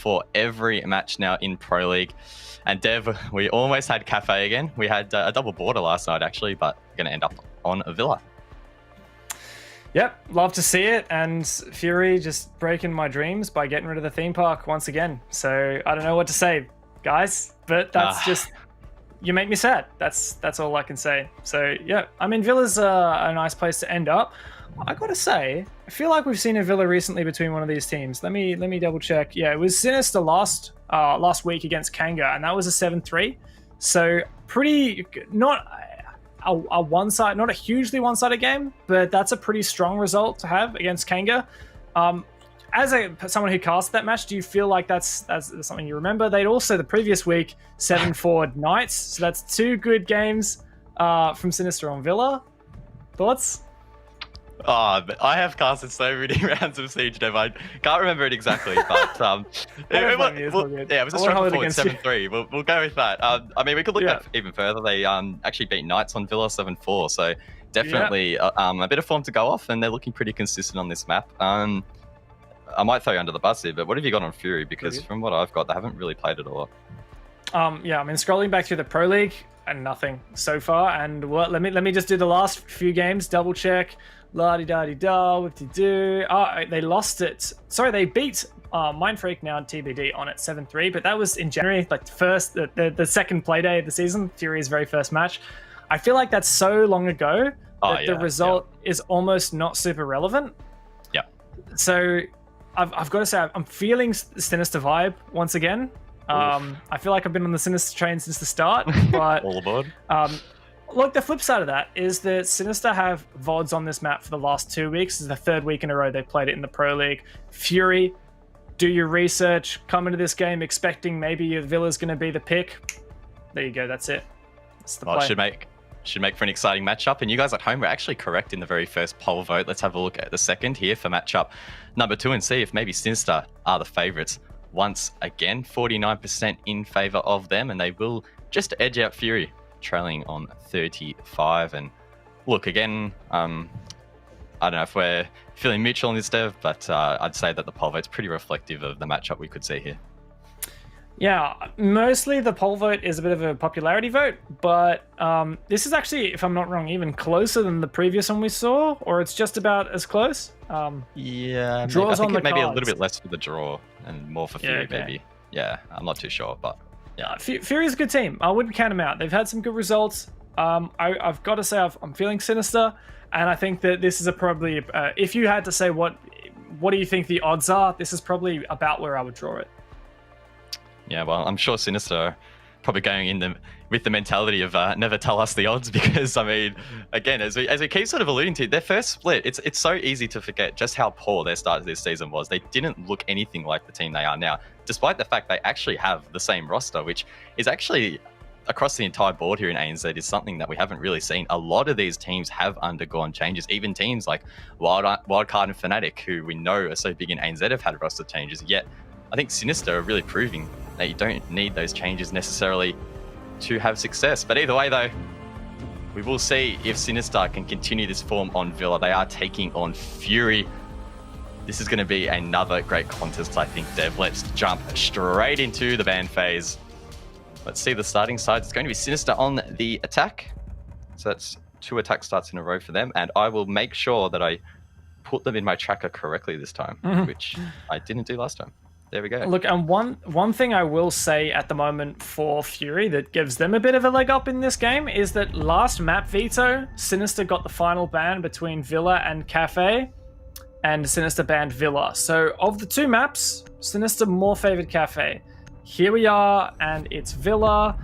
for every match now in Pro League. And Dev, we almost had Cafe again. We had a double border last night, actually, but we're going to end up on a Villa. Yep, love to see it. And Fury just breaking my dreams by getting rid of the theme park once again. So I don't know what to say, guys, but that's just... You make me sad. That's all I can say. So yeah, I mean, Villa's a nice place to end up. I gotta say, I feel like we've seen a Villa recently between one of these teams. Let me double check. Yeah, it was Sinister last week against Kanga, and that was a 7-3. So pretty not a one-side, not a hugely one-sided game, but that's a pretty strong result to have against Kanga. As someone who cast that match, do you feel like that's something you remember? They'd also, the previous week, 7-4 Knights. So that's 2 good games from Sinister on Villa. Thoughts? Oh, I have casted so many rounds of Siege, Dev. I can't remember it exactly, but it was a strong performance, 7-3. We'll go with that. I mean, we could look back even further. They actually beat Knights on Villa 7-4, so definitely a bit of form to go off, and they're looking pretty consistent on this map. I might throw you under the bus here, but what have you got on Fury? Because from what I've got, they haven't really played it a lot. Yeah, I mean, scrolling back through the Pro League, and nothing so far. And let me just do the last few games, double check. La-di-da-di-da, what-di-do. They lost it. Sorry, they beat Mind Freak, now TBD, on it 7-3, but that was in January, like the second playday of the season, Fury's very first match. I feel like that's so long ago that the result is almost not super relevant. Yeah. So I've got to say, I'm feeling the Sinister vibe once again. I feel like I've been on the Sinister train since the start, but all aboard. Look, the flip side of that is that Sinister have VODs on this map for the last 2 weeks. This is the 3rd week in a row they've played it in the Pro League. Fury, do your research, come into this game expecting maybe your Villa's going to be the pick. There you go, that's it. That's the play. Should make for an exciting matchup. And you guys at home were actually correct in the very first poll vote. Let's have a look at the second here for matchup number 2 and see if maybe Sinister are the favourites once again. 49% in favour of them, and they will just edge out Fury, trailing on 35. And look, again, I don't know if we're feeling mutual on this, Dev, but I'd say that the poll vote's pretty reflective of the matchup we could see here. Yeah, mostly the poll vote is a bit of a popularity vote, but this is actually, if I'm not wrong, even closer than the previous one we saw, or it's just about as close. Yeah, draws on the maybe cards. A little bit less for the draw and more for Fury, maybe. Yeah, I'm not too sure, but yeah. Fury's a good team. I wouldn't count them out. They've had some good results. I've got to say, I'm feeling Sinister, and I think that this is probably, if you had to say what do you think the odds are, this is probably about where I would draw it. Yeah, well, I'm sure Sinister are probably going in with the mentality of never tell us the odds, because I mean, again, as we keep sort of alluding to, their first split, it's so easy to forget just how poor their start of this season was. They didn't look anything like the team they are now, despite the fact they actually have the same roster, which is actually across the entire board here in ANZ is something that we haven't really seen. A lot of these teams have undergone changes. Even teams like Wildcard and Fnatic, who we know are so big in ANZ, have had roster changes. Yet I think Sinister are really proving that you don't need those changes necessarily to have success. But either way, though, we will see if Sinister can continue this form on Villa. They are taking on Fury. This is going to be another great contest, I think, Dev. Let's jump straight into the ban phase. Let's see the starting side. It's going to be Sinister on the attack. So that's 2 attack starts in a row for them. And I will make sure that I put them in my tracker correctly this time, which I didn't do last time. There we go. Look, and one thing I will say at the moment for Fury that gives them a bit of a leg up in this game is that last map veto, Sinister got the final ban between Villa and Cafe, and Sinister banned Villa. So of the 2 maps, Sinister more favored Cafe. Here we are, and it's Villa,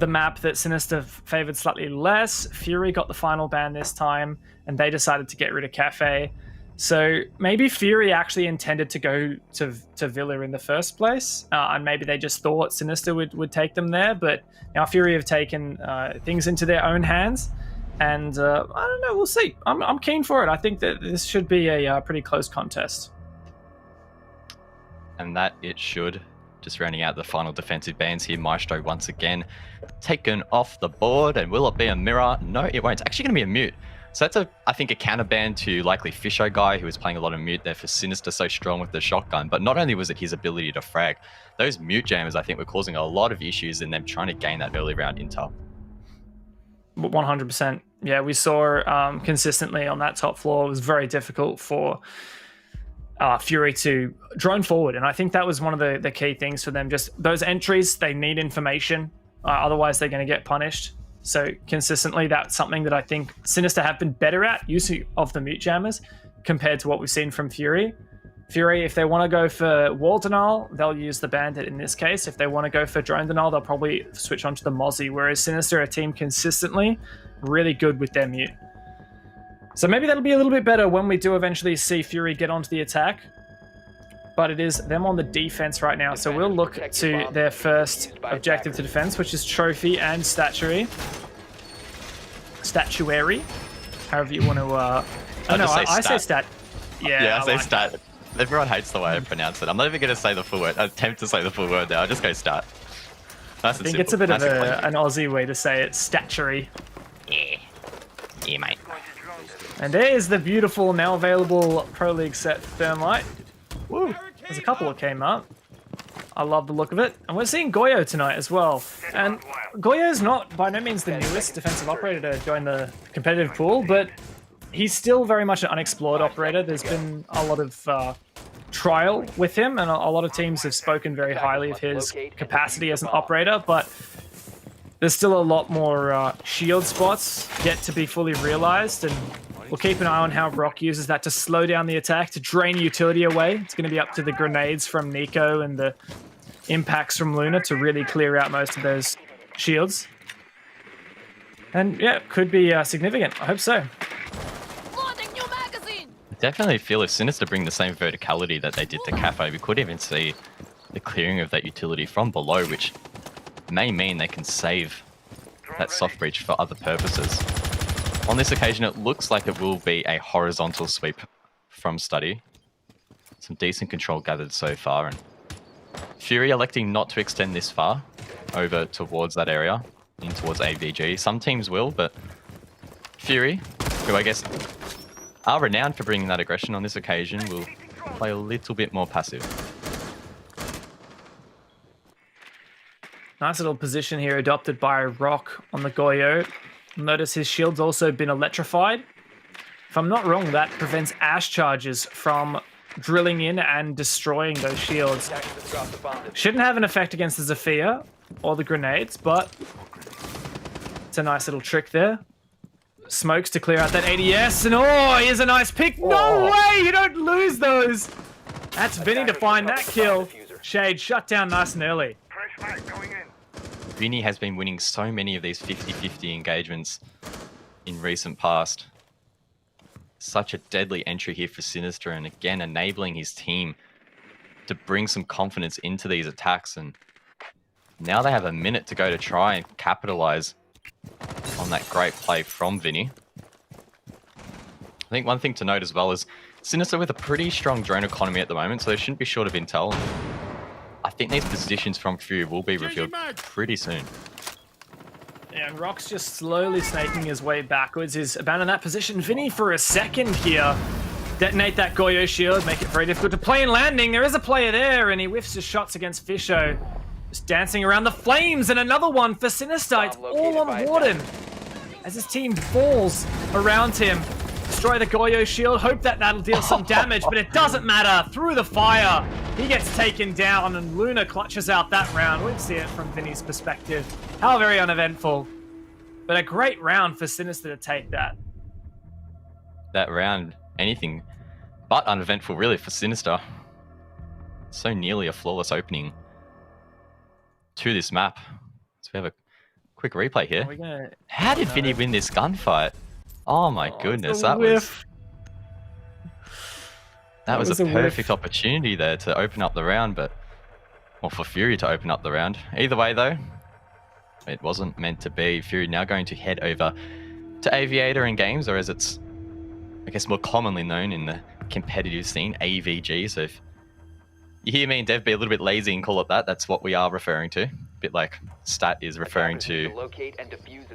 the map that Sinister favored slightly less. Fury got the final ban this time, and they decided to get rid of Cafe. So maybe Fury actually intended to go to Villa in the first place, and maybe they just thought Sinister would take them there. But now Fury have taken things into their own hands, and I don't know. We'll see. I'm keen for it. I think that this should be a pretty close contest. And that it should. Just rounding out the final defensive bans here. Maestro once again taken off the board, and will it be a mirror? No, it won't. It's actually going to be a mute. So that's I think a counterban to likely Fisho guy who was playing a lot of mute there for Sinister so strong with the shotgun. But not only was it his ability to frag, those mute jammers I think were causing a lot of issues in them trying to gain that early round intel. 100%. Yeah, we saw consistently on that top floor, it was very difficult for Fury to drone forward. And I think that was one of the key things for them. Just those entries, they need information. Otherwise, they're going to get punished. So consistently, that's something that I think Sinister have been better at, use of the mute jammers, compared to what we've seen from Fury. Fury, if they want to go for wall denial, they'll use the Bandit in this case. If they want to go for drone denial, they'll probably switch onto the Mozzie, whereas Sinister, a team consistently really good with their mute. So maybe that'll be a little bit better when we do eventually see Fury get onto the attack. But it is them on the defense right now. So we'll look to their first objective to defense, which is trophy and statuary. Statuary, however you want to. I say stat. Yeah, I say stat. Everyone hates the way I pronounce it. I'm not even going to say the full word. I attempt to say the full word now. I'll just go stat. Nice I think it's a bit of an Aussie way to say it. Statuary. Yeah, mate. And there's the beautiful, now available Pro League set Thermite. Woo! There's a couple that came up. I love the look of it. And we're seeing Goyo tonight as well. And Goyo is not by no means the newest defensive operator to join the competitive pool, but he's still very much an unexplored operator. There's been a lot of trial with him, and a lot of teams have spoken very highly of his capacity as an operator, but there's still a lot more shield spots yet to be fully realized, and we'll keep an eye on how Rock uses that to slow down the attack, to drain utility away. It's going to be up to the grenades from Nico and the impacts from Luna to really clear out most of those shields. And yeah, could be significant. I hope so. I definitely feel if Sinister bring the same verticality that they did to Cafe, we could even see the clearing of that utility from below, which may mean they can save that soft breach for other purposes. On this occasion, it looks like it will be a horizontal sweep from Study. Some decent control gathered so far, and Fury electing not to extend this far over towards that area, in towards AVG. Some teams will, but Fury, who I guess are renowned for bringing that aggression on this occasion, will play a little bit more passive. Nice little position here adopted by Rock on the Goyo. Notice his shield's also been electrified. If I'm not wrong, that prevents Ash charges from drilling in and destroying those shields. Shouldn't have an effect against the Zephyr or the grenades, but it's a nice little trick there. Smokes to clear out that ADS, and oh, here's a nice pick. No way, you don't lose those. That's Vinny to find that kill. Shade shut down nice and early. Vinny has been winning so many of these 50-50 engagements in recent past. Such a deadly entry here for Sinister, and again enabling his team to bring some confidence into these attacks. And now they have a minute to go to try and capitalize on that great play from Vinny. I think one thing to note as well is Sinister with a pretty strong drone economy at the moment, so they shouldn't be short of intel. I think these positions from Fury will be revealed pretty soon. Yeah, and Rock's just slowly snaking his way backwards. He's abandoned that position. Vinny for a second here. Detonate that Goyo shield, make it very difficult to play in landing. There is a player there, and he whiffs his shots against Fisho. Just dancing around the flames, and another one for Sinister. It's all on Warden as his team falls around him. Destroy the Goyo shield, hope that that'll deal some damage, but it doesn't matter. Through the fire, he gets taken down, and Luna clutches out that round. We'll see it from Vinny's perspective. How very uneventful, but a great round for Sinister to take that. That round, anything but uneventful really for Sinister. So nearly a flawless opening to this map. So we have a quick replay here. How did Vinny win this gunfight? Oh my goodness, that was a perfect opportunity there to open up the round, or for Fury to open up the round. Either way though, it wasn't meant to be. Fury now going to head over to Aviator in games, or as it's, I guess, more commonly known in the competitive scene, AVG. So if you hear me and Dev be a little bit lazy and call it that, that's what we are referring to. Bit bit like stat is referring to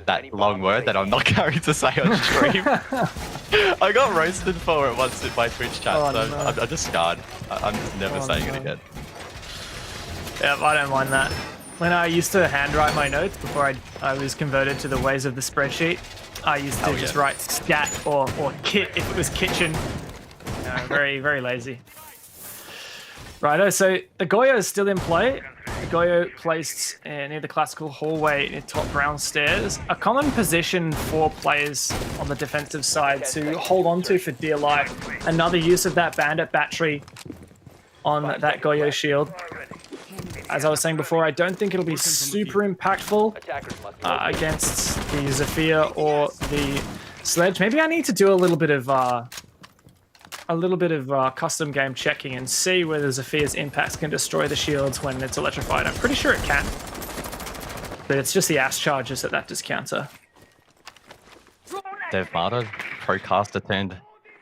that long word that I'm not going to say on stream. I got roasted for it once in my Twitch chat, so I'm just scarred. I'm just never saying it again. Yeah, I don't mind that. When I used to handwrite my notes before I was converted to the ways of the spreadsheet, I used to just write scat or kit if it was kitchen. Very, very lazy. Righto, so the Goyo is still in play. The Goyo placed near the classical hallway near top brown stairs. A common position for players on the defensive side to hold on to for dear life. Another use of that bandit battery on that Goyo shield. As I was saying before, I don't think it'll be super impactful against the Zephyr or the Sledge. Maybe I need to do a little bit of custom game checking and see whether Zephyr's impacts can destroy the shields when it's electrified. I'm pretty sure it can, but it's just the ass charges that discounter. Dev Marta, pro caster turned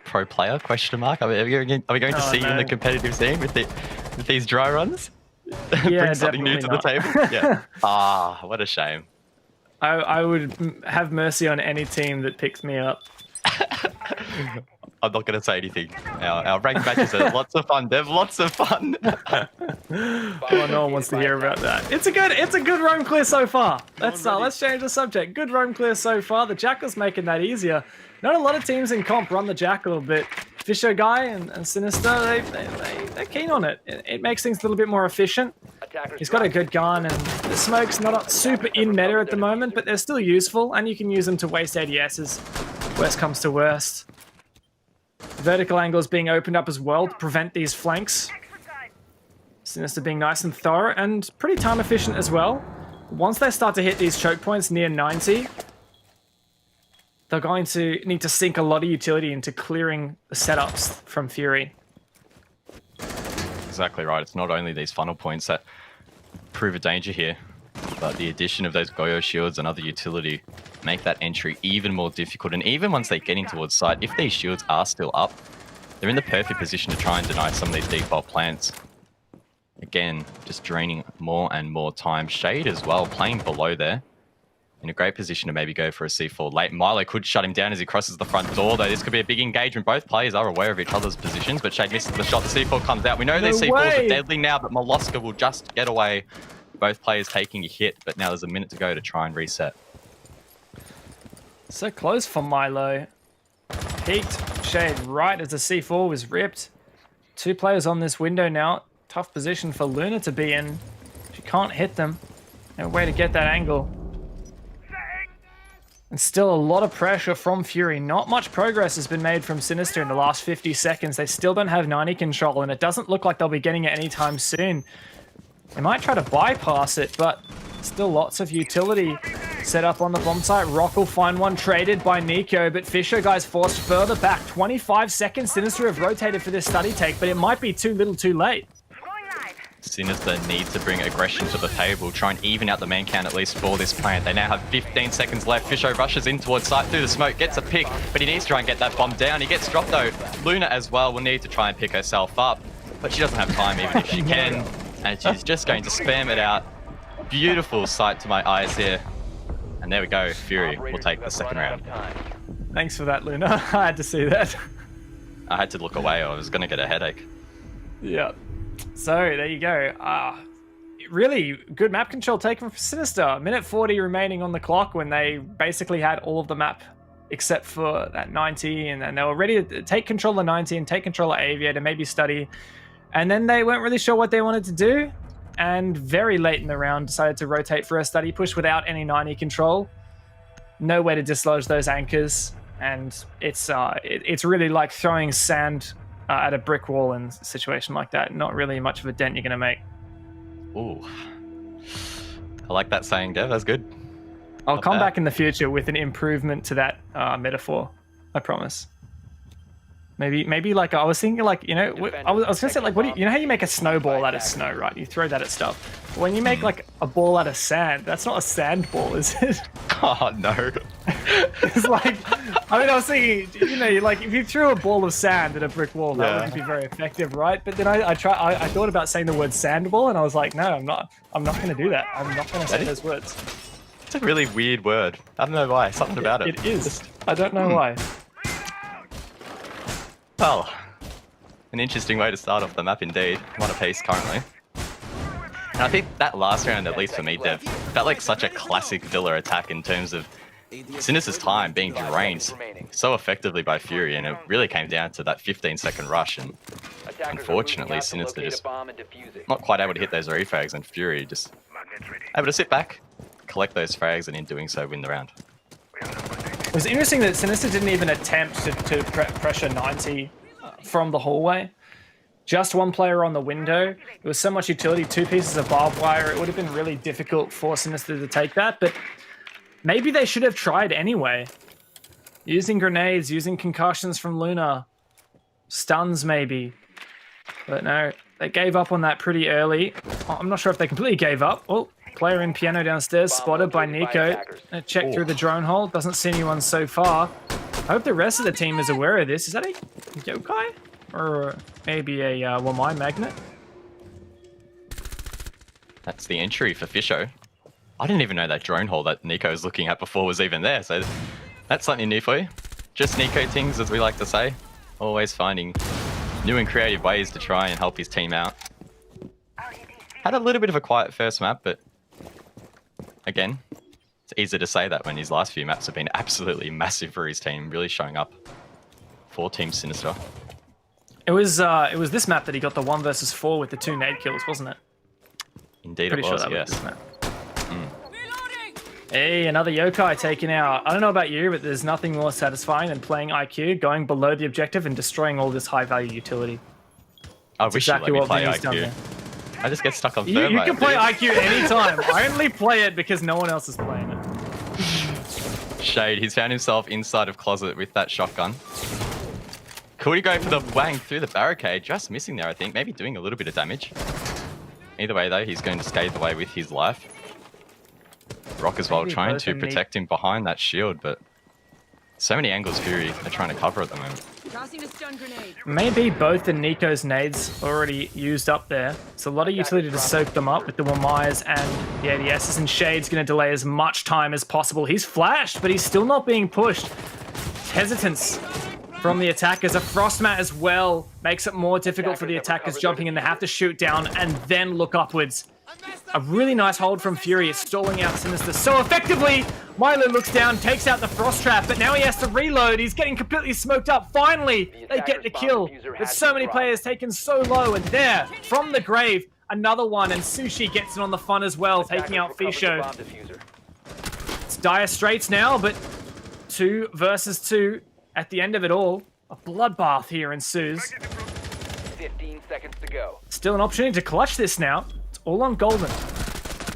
pro player? Question mark. Are we going to see you in the competitive scene with these dry runs? Yeah, bring something new to the table. Yeah. What a shame. I would have mercy on any team that picks me up. I'm not going to say anything. Our ranked matches are lots of fun, Dev. Lots of fun. Oh, no one wants to hear about that. It's a good roam clear so far. Let's change the subject. Good roam clear so far. The Jackal's making that easier. Not a lot of teams in comp run the Jackal, but Fisher Guy and Sinister, they're keen on it. It makes things a little bit more efficient. He's got a good gun, and the smoke's not super in meta at the moment, but they're still useful, and you can use them to waste ADSs. Worst comes to worst. Vertical angles being opened up as well to prevent these flanks. Sinister being nice and thorough and pretty time efficient as well. Once they start to hit these choke points near 90, they're going to need to sink a lot of utility into clearing the setups from Fury. Exactly right. It's not only these funnel points that prove a danger here, but the addition of those Goyo shields and other utility make that entry even more difficult. And even once they get in towards site, if these shields are still up, they're in the perfect position to try and deny some of these default plants. Again, just draining more and more time. Shade as well, playing below there. In a great position to maybe go for a C4 late. Milo could shut him down as he crosses the front door, though this could be a big engagement. Both players are aware of each other's positions, but Shade misses the shot. The C4 comes out. We know their C4s are deadly now, but Molosca will just get away. Both players taking a hit, but now there's a minute to go to try and reset. So close for Milo. Peeked Shade right as the C4 was ripped. Two players on this window now. Tough position for Luna to be in. She can't hit them. No way to get that angle. And still a lot of pressure from Fury. Not much progress has been made from Sinister in the last 50 seconds. They still don't have 90 control, and it doesn't look like they'll be getting it anytime soon. They might try to bypass it, but still lots of utility set up on the bomb site. Rock will find one traded by Nico, but Fisher Guy's forced further back. 25 seconds. Sinister have rotated for this study take, but it might be too little too late. Sinister needs to bring aggression to the table, try and even out the man count at least for this plant. They now have 15 seconds left. Fisho rushes in towards site through the smoke, gets a pick, but he needs to try and get that bomb down. He gets dropped though. Luna as well will need to try and pick herself up, but she doesn't have time even if she can, and she's just going to spam it out. Beautiful sight to my eyes here. And there we go, Fury will take the second round. Thanks for that, Luna. I had to see that. I had to look away, I was going to get a headache. Yeah. So there you go. Really good map control taken from Sinister. Minute 40 remaining on the clock when they basically had all of the map except for that 90, and then they were ready to take control of 90 and take control of Aviator, maybe study. And then they weren't really sure what they wanted to do, and very late in the round decided to rotate for a study push without any 90 control. No way to dislodge those anchors, and it's really like throwing sand at a brick wall in a situation like that. Not really much of a dent you're going to make. Ooh. I like that saying, Dev. That's good. I'll come back in the future with an improvement to that metaphor. I promise. Maybe like I was thinking, like, you know, I was gonna say, like, you know how you make a snowball out of snow, right? You throw that at stuff. When you make like a ball out of sand, that's not a sand ball, is it? Oh no. It's like I mean, I was thinking, you know, like if you threw a ball of sand at a brick wall, that wouldn't be very effective, right? But then I thought about saying the word sandball, and I was like, no, I'm not going to do that. I'm not going to say those words. It's a really weird word. I don't know why. Something about it. It is. I don't know why. Well, an interesting way to start off the map indeed. One apiece currently. And I think that last round, at least for me, Dev, felt like such a classic Villa attack in terms of Sinister's time being drained so effectively by Fury, and it really came down to that 15-second rush, and unfortunately Sinister just not quite able to hit those refrags, and Fury just able to sit back, collect those frags, and in doing so win the round. It was interesting that Sinister didn't even attempt to pressure 90 from the hallway. Just one player on the window. There was so much utility, 2 pieces of barbed wire. It would have been really difficult for Sinister to take that, but maybe they should have tried anyway. Using grenades, using concussions from Luna. Stuns maybe. But no, they gave up on that pretty early. I'm not sure if they completely gave up. Oh, player in piano downstairs, spotted by Nico. Check through the drone hole. Doesn't see anyone so far. I hope the rest of the team is aware of this. Is that a yokai? Or maybe a Wamai magnet? That's the entry for Fisho. I didn't even know that drone hole that Nico was looking at before was even there, so that's something new for you. Just Nico things, as we like to say. Always finding new and creative ways to try and help his team out. Had a little bit of a quiet first map, but again, it's easy to say that when his last few maps have been absolutely massive for his team, really showing up for Team Sinister. It was this map that he got the 1 versus 4 with the 2 nade kills, wasn't it? Indeed it was, yes. Hey, another yokai taken out. I don't know about you, but there's nothing more satisfying than playing IQ, going below the objective and destroying all this high-value utility. I wish exactly you let me play IQ. I just get stuck on thermite. You can play IQ anytime. I only play it because no one else is playing it. Shade, he's found himself inside of closet with that shotgun. Could he go for the wang through the barricade? Just missing there, I think. Maybe doing a little bit of damage. Either way, though, he's going to skate away with his life. Rock as well, trying to protect him behind that shield, but so many angles Fury are trying to cover at the moment. Maybe both the Nico's nades already used up there. It's a lot of utility to soak them up with the Wamais and the ADSs, and Shade's going to delay as much time as possible. He's flashed, but he's still not being pushed. Hesitance from the attackers. A frost mat as well makes it more difficult for the attackers jumping in. They have to shoot down and then look upwards. A really nice hold from Fury, stalling out Sinister so effectively. Milo looks down, takes out the frost trap, but now he has to reload. He's getting completely smoked up. Finally, they get the kill. But so many players taken so low, and there, from the grave, another one, and Sushi gets in on the fun as well, taking out Fisho. It's dire straits now, but 2 versus 2 at the end of it all. A bloodbath here ensues. 15 seconds to go. Still an opportunity to clutch this now. It's all on Golden.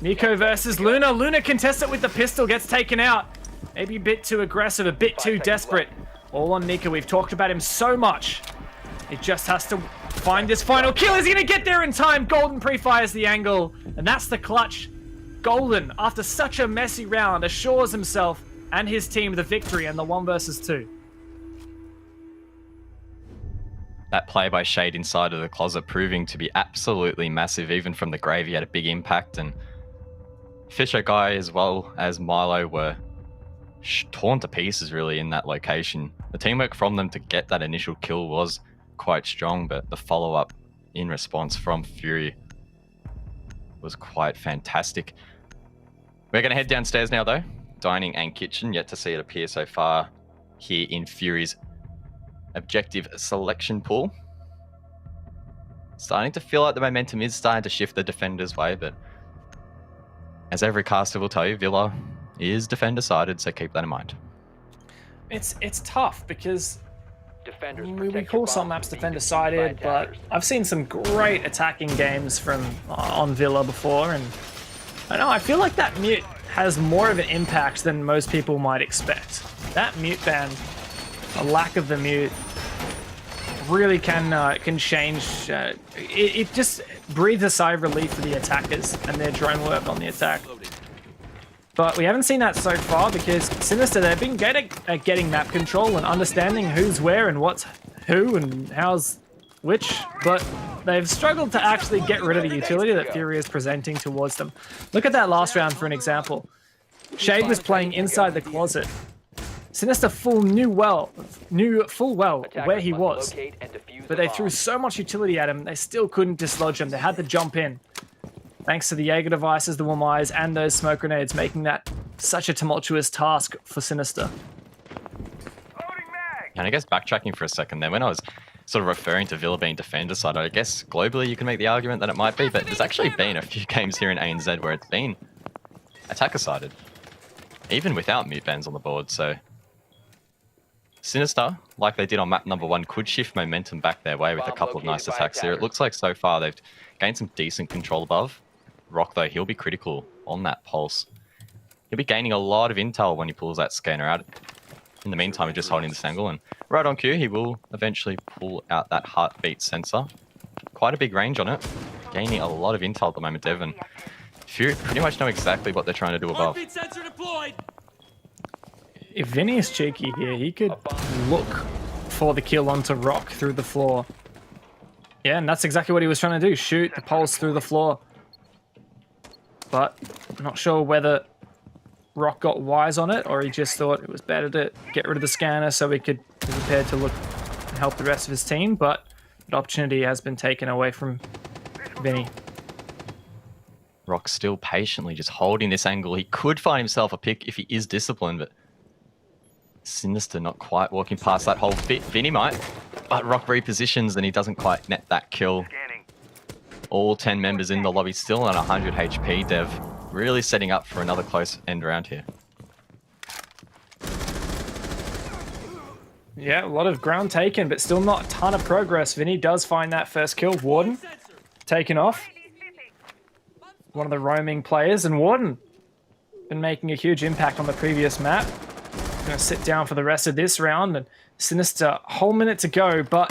Nico versus Luna. Luna contests it with the pistol, gets taken out. Maybe a bit too aggressive, a bit too desperate. All on Nico. We've talked about him so much. He just has to find this final kill. Is he going to get there in time? Golden pre-fires the angle, and that's the clutch. Golden, after such a messy round, assures himself and his team the victory in the 1 versus 2. That play by Shade inside of the closet proving to be absolutely massive. Even from the grave, he had a big impact, and Fisher Guy as well as Milo were torn to pieces really in that location. The teamwork from them to get that initial kill was quite strong, but the follow-up in response from Fury was quite fantastic. We're going to head downstairs now though. Dining and kitchen, yet to see it appear so far here in Fury's objective selection pool. Starting to feel like the momentum is starting to shift the defender's way, but as every caster will tell you, Villa is defender-sided, so keep that in mind. It's tough because we call some maps defender-sided, but I've seen some great attacking games from on Villa before, and I know I feel like that mute has more of an impact than most people might expect. That mute ban, a lack of the mute, really can change. It just breathes a sigh of relief for the attackers and their drone work on the attack. But we haven't seen that so far because Sinister, they've been getting map control and understanding who's where and what's who and how's which, but they've struggled to actually get rid of the utility that Fury is presenting towards them. Look at that last round for an example. Shade was playing inside the closet. Sinister knew full well where he was, but they threw so much utility at him, they still couldn't dislodge him. They had to jump in. Thanks to the Jaeger devices, the Wamais, and those smoke grenades, making that such a tumultuous task for Sinister. And I guess backtracking for a second there, when I was sort of referring to Villa being defender side, I guess globally you can make the argument that it might be, but there's actually been a few games here in ANZ where it's been attacker sided, even without mute bans on the board. So Sinister, like they did on map number 1, could shift momentum back their way with a couple of nice attacks here. It looks like so far they've gained some decent control above. Rock, though, he'll be critical on that pulse. He'll be gaining a lot of intel when he pulls that scanner out. In the meantime, he's just holding this angle, and right on cue, he will eventually pull out that heartbeat sensor. Quite a big range on it. Gaining a lot of intel at the moment, Devon. Fury pretty much know exactly what they're trying to do above. If Vinny is cheeky here, he could look for the kill onto Rock through the floor. Yeah, and that's exactly what he was trying to do, shoot the pulse through the floor. But I'm not sure whether Rock got wise on it, or he just thought it was better to get rid of the scanner so he could be prepared to look and help the rest of his team, but the opportunity has been taken away from Vinny. Rock still patiently just holding this angle. He could find himself a pick if he is disciplined, but Sinister not quite walking past that whole bit. Vinny might, but Rock repositions and he doesn't quite net that kill. All 10 members in the lobby still on 100 HP, Dev. Really setting up for another close end round here. Yeah, a lot of ground taken, but still not a ton of progress. Vinny does find that first kill. Warden taken off. One of the roaming players, and Warden been making a huge impact on the previous map. Going to sit down for the rest of this round, and Sinister, whole minute to go, but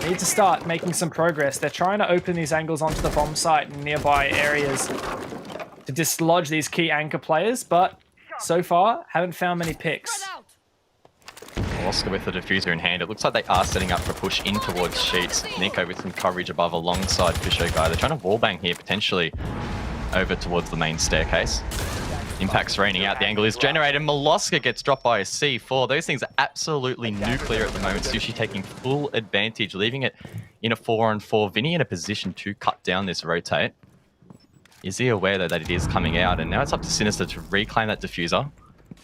they need to start making some progress. They're trying to open these angles onto the bomb site and nearby areas to dislodge these key anchor players, but so far haven't found many picks. Oscar with the diffuser in hand. It looks like they are setting up for a push in towards Sheets. Nico with some coverage above alongside Fisher guy. They're trying to wallbang here potentially over towards the main staircase. Impact's raining out. The angle is generated. Molosca gets dropped by a C4. Those things are absolutely nuclear at the moment. Sushi taking full advantage, leaving it in a 4-on-4. Vinny in a position to cut down this rotate. Is he aware though that it is coming out? And now it's up to Sinister to reclaim that diffuser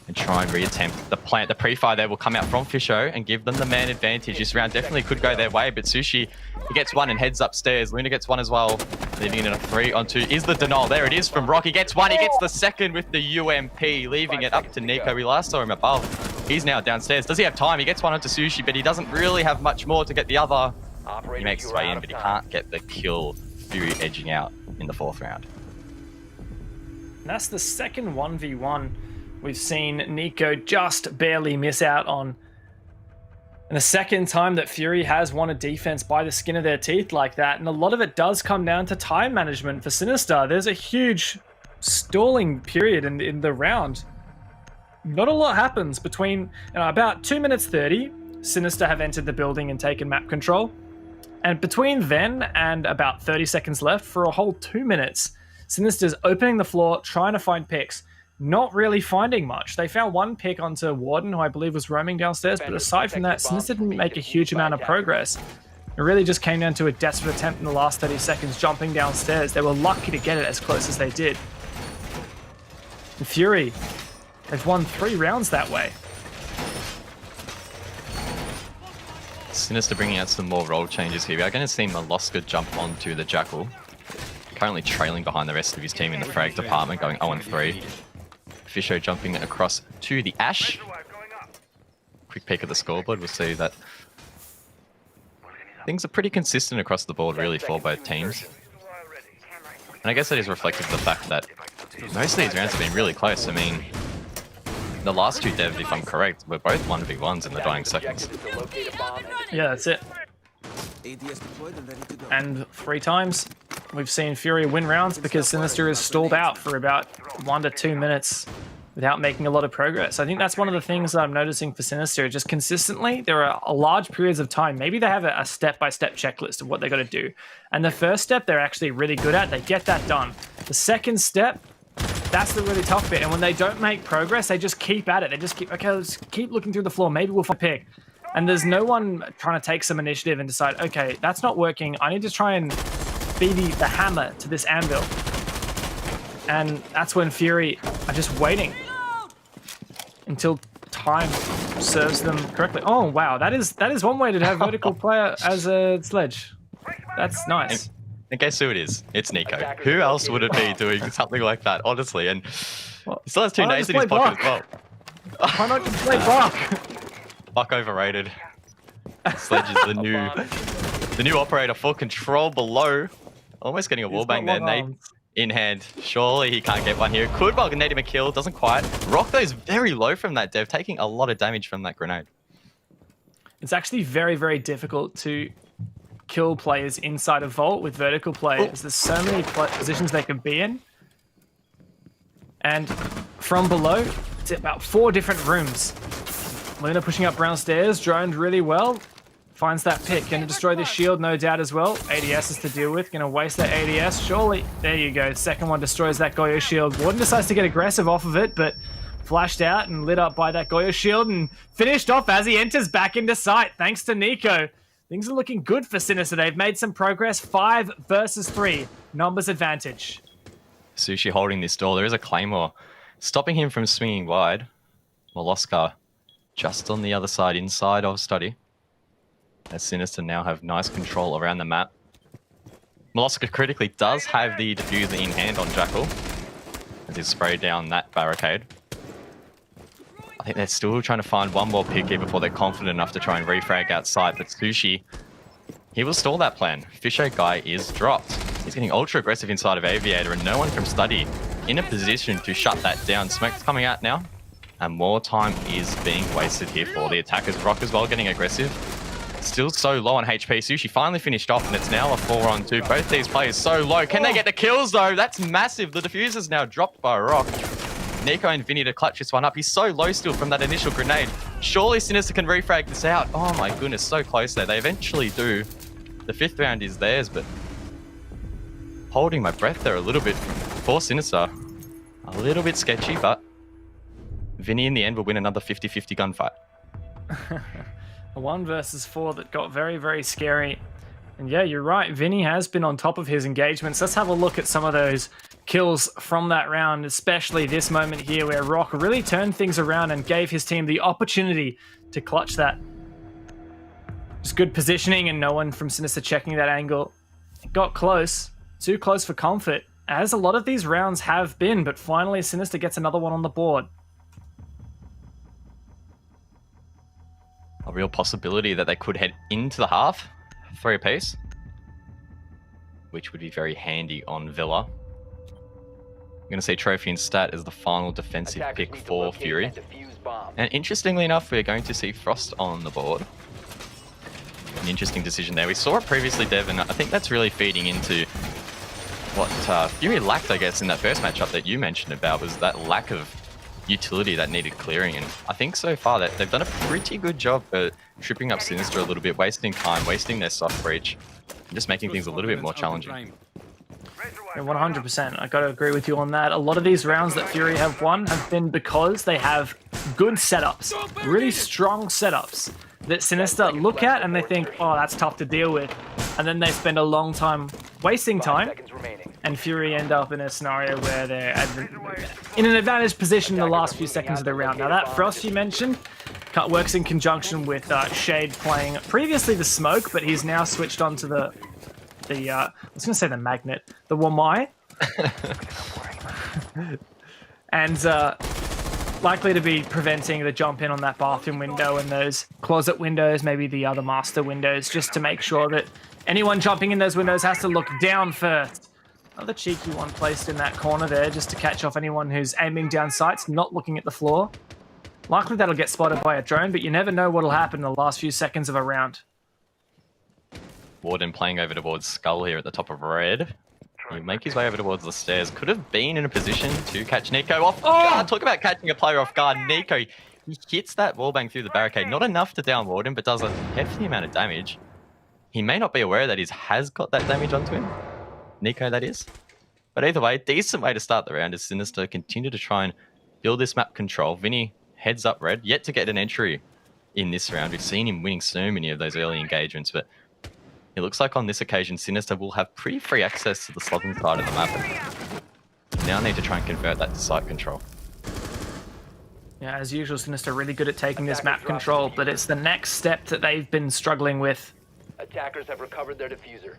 and try and reattempt the plant. The pre-fire there will come out from Fisho and give them the man advantage. This round definitely could go their way, but Sushi, he gets one and heads upstairs. Luna gets one as well, leaving it in a 3-on-2. Is the denial. There it is from Rock. He gets one. He gets the second with the UMP, leaving it up to Nico. We last saw him above. He's now downstairs. Does he have time? He gets one onto Sushi, but he doesn't really have much more to get the other. He makes his way in, but he can't get the kill. Fury edging out in the 4th round. And that's the second 1v1 we've seen Nico just barely miss out on. And the second time that Fury has won a defense by the skin of their teeth like that. And a lot of it does come down to time management for Sinister. There's a huge stalling period in the round. Not a lot happens between about 2 minutes 30. Sinister have entered the building and taken map control. And between then and about 30 seconds left for a whole 2 minutes, Sinister's opening the floor, trying to find picks. Not really finding much. They found one pick onto Warden, who I believe was roaming downstairs, but aside from that, Sinister didn't make a huge amount of progress. It really just came down to a desperate attempt in the last 30 seconds, jumping downstairs. They were lucky to get it as close as they did. And Fury, they've won 3 rounds that way. Sinister bringing out some more role changes here. We are going to see Molosca jump onto the Jackal. Currently trailing behind the rest of his team in the frag department, going 0-3. Fisho jumping across to the Ash. Quick peek at the scoreboard, we'll see that things are pretty consistent across the board really for both teams. And I guess that is reflective of the fact that most of these rounds have been really close. I mean, the last 2 Dev, if I'm correct, were both 1v1s in the dying seconds. Yeah, that's it. And 3 times we've seen Fury win rounds because Sinister is stalled out for about 1 to 2 minutes without making a lot of progress. I think that's one of the things that I'm noticing for Sinister. Just consistently, there are large periods of time. Maybe they have a step-by-step checklist of what they got to do. And the first step, they're actually really good at. They get that done. The second step, that's the really tough bit. And when they don't make progress, they just keep at it. They just keep, okay, let's keep looking through the floor. Maybe we'll find a pick. And there's no one trying to take some initiative and decide, okay, that's not working. I need to try and be the hammer to this anvil. And that's when Fury are just waiting until time serves them correctly. Oh, wow. That is one way to have vertical player as a sledge. That's nice. And guess who it is? It's Nico. Who else would it be doing something like that, honestly? And he still has 2 nades in his pocket as well. Why not just play Buck? Buck overrated. Sledge is the new operator for control below. Almost getting a wallbang there. Nade in hand. Surely he can't get one here. Could Buck nade him a kill. Doesn't quite. Rock, though, is very low from that dev, taking a lot of damage from that grenade. It's actually very, very difficult to kill players inside a vault with vertical players. There's so many positions they could be in. And from below, it's about 4 different rooms. Luna pushing up brown stairs, droned really well. Finds that pick. Gonna destroy the shield, no doubt as well. ADS is to deal with. Gonna waste that ADS, surely. There you go. Second one destroys that Goyo shield. Warden decides to get aggressive off of it, but flashed out and lit up by that Goyo shield and finished off as he enters back into sight. Thanks to Nico. Things are looking good for Sinister. They've made some progress. 5 versus 3. Numbers advantage. Sushi holding this door. There is a Claymore stopping him from swinging wide. Molosca just on the other side, inside of Study. As Sinister now have nice control around the map. Molosca critically does have the diffuser in hand on Jackal as he sprayed down that barricade. I think they're still trying to find one more pick here before they're confident enough to try and refrag outside, but Sushi, he will stall that plan. Fisher guy is dropped. He's getting ultra aggressive inside of Aviator and no one from Study in a position to shut that down. Smoke's coming out now and more time is being wasted here for the attackers. Rock as well getting aggressive. Still so low on HP. Sushi finally finished off and it's now a 4-on-2. Both these players so low. Can they get the kills though? That's massive. The diffuser's now dropped by Rock. Nico and Vinny to clutch this one up. He's so low still from that initial grenade. Surely Sinister can refrag this out. Oh my goodness, so close there. They eventually do. The 5th round is theirs, but holding my breath there a little bit for Sinister. A little bit sketchy, but Vinny in the end will win another 50-50 gunfight. A 1 versus 4 that got very, very scary. And yeah, you're right. Vinny has been on top of his engagements. Let's have a look at some of those kills from that round, especially this moment here where Rock really turned things around and gave his team the opportunity to clutch that. Just good positioning and no one from Sinister checking that angle. It got close. Too close for comfort, as a lot of these rounds have been, but finally Sinister gets another one on the board. A real possibility that they could head into the half, 3 apiece, which would be very handy on Villa. I'm going to say Trophy and Stat as the final defensive pick for Fury. And interestingly enough, we're going to see Frost on the board. An interesting decision there. We saw it previously, Dev, and I think that's really feeding into what Fury lacked, I guess, in that first matchup that you mentioned about, was that lack of utility that needed clearing. And I think so far that they've done a pretty good job at tripping up Sinister a little bit, wasting time, wasting their soft breach, and just making things a little bit more challenging. Yeah, 100%. I got to agree with you on that. A lot of these rounds that Fury have won have been because they have good setups, really strong setups that Sinister look at and they think, oh, that's tough to deal with. And then they spend a long time wasting time, and Fury end up in a scenario where they're in an advantaged position in the last few seconds of the round. Now that Frost you mentioned works in conjunction with Shade playing previously the Smoke, but he's now switched on to the I was going to say the Magnet, the Wamai. And likely to be preventing the jump in on that bathroom window and those closet windows, maybe the other master windows, just to make sure that anyone jumping in those windows has to look down first. Another cheeky one placed in that corner there just to catch off anyone who's aiming down sights, not looking at the floor. Likely that'll get spotted by a drone, but you never know what'll happen in the last few seconds of a round. Warden playing over towards Skull here at the top of red. He'll make his way over towards the stairs. Could have been in a position to catch Nico off guard. Talk about catching a player off guard. Nico, he hits that wallbang through the barricade. Not enough to down Warden, but does a hefty amount of damage. He may not be aware that he has got that damage onto him. Nico, that is. But either way, decent way to start the round as Sinister continue to try and build this map control. Vinny heads up red, yet to get an entry in this round. We've seen him winning so many of those early engagements, but it looks like on this occasion, Sinister will have pretty free access to the southern side of the map. Now need to try and convert that to site control. Yeah, as usual, Sinister really good at taking this map control, but it's the next step that they've been struggling with. Attackers have recovered their diffuser.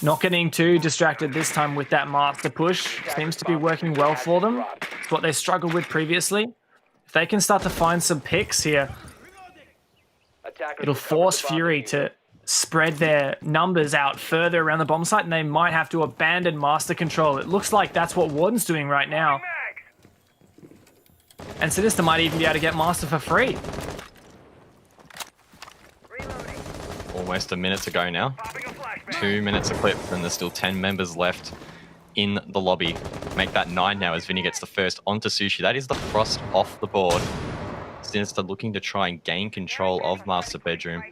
Not getting too distracted this time with that master push. Seems to be working well for them. It's what they struggled with previously. If they can start to find some picks here, it'll force Fury to spread their numbers out further around the bomb site, and they might have to abandon master control. It looks like that's what Warden's doing right now. And Sinister might even be able to get master for free. Almost a minute to go now. 2 minutes a clip, and there's still 10 members left in the lobby. Make that 9 now as Vinny gets the first onto Sushi. That is the frost off the board. Sinister looking to try and gain control of master bedroom.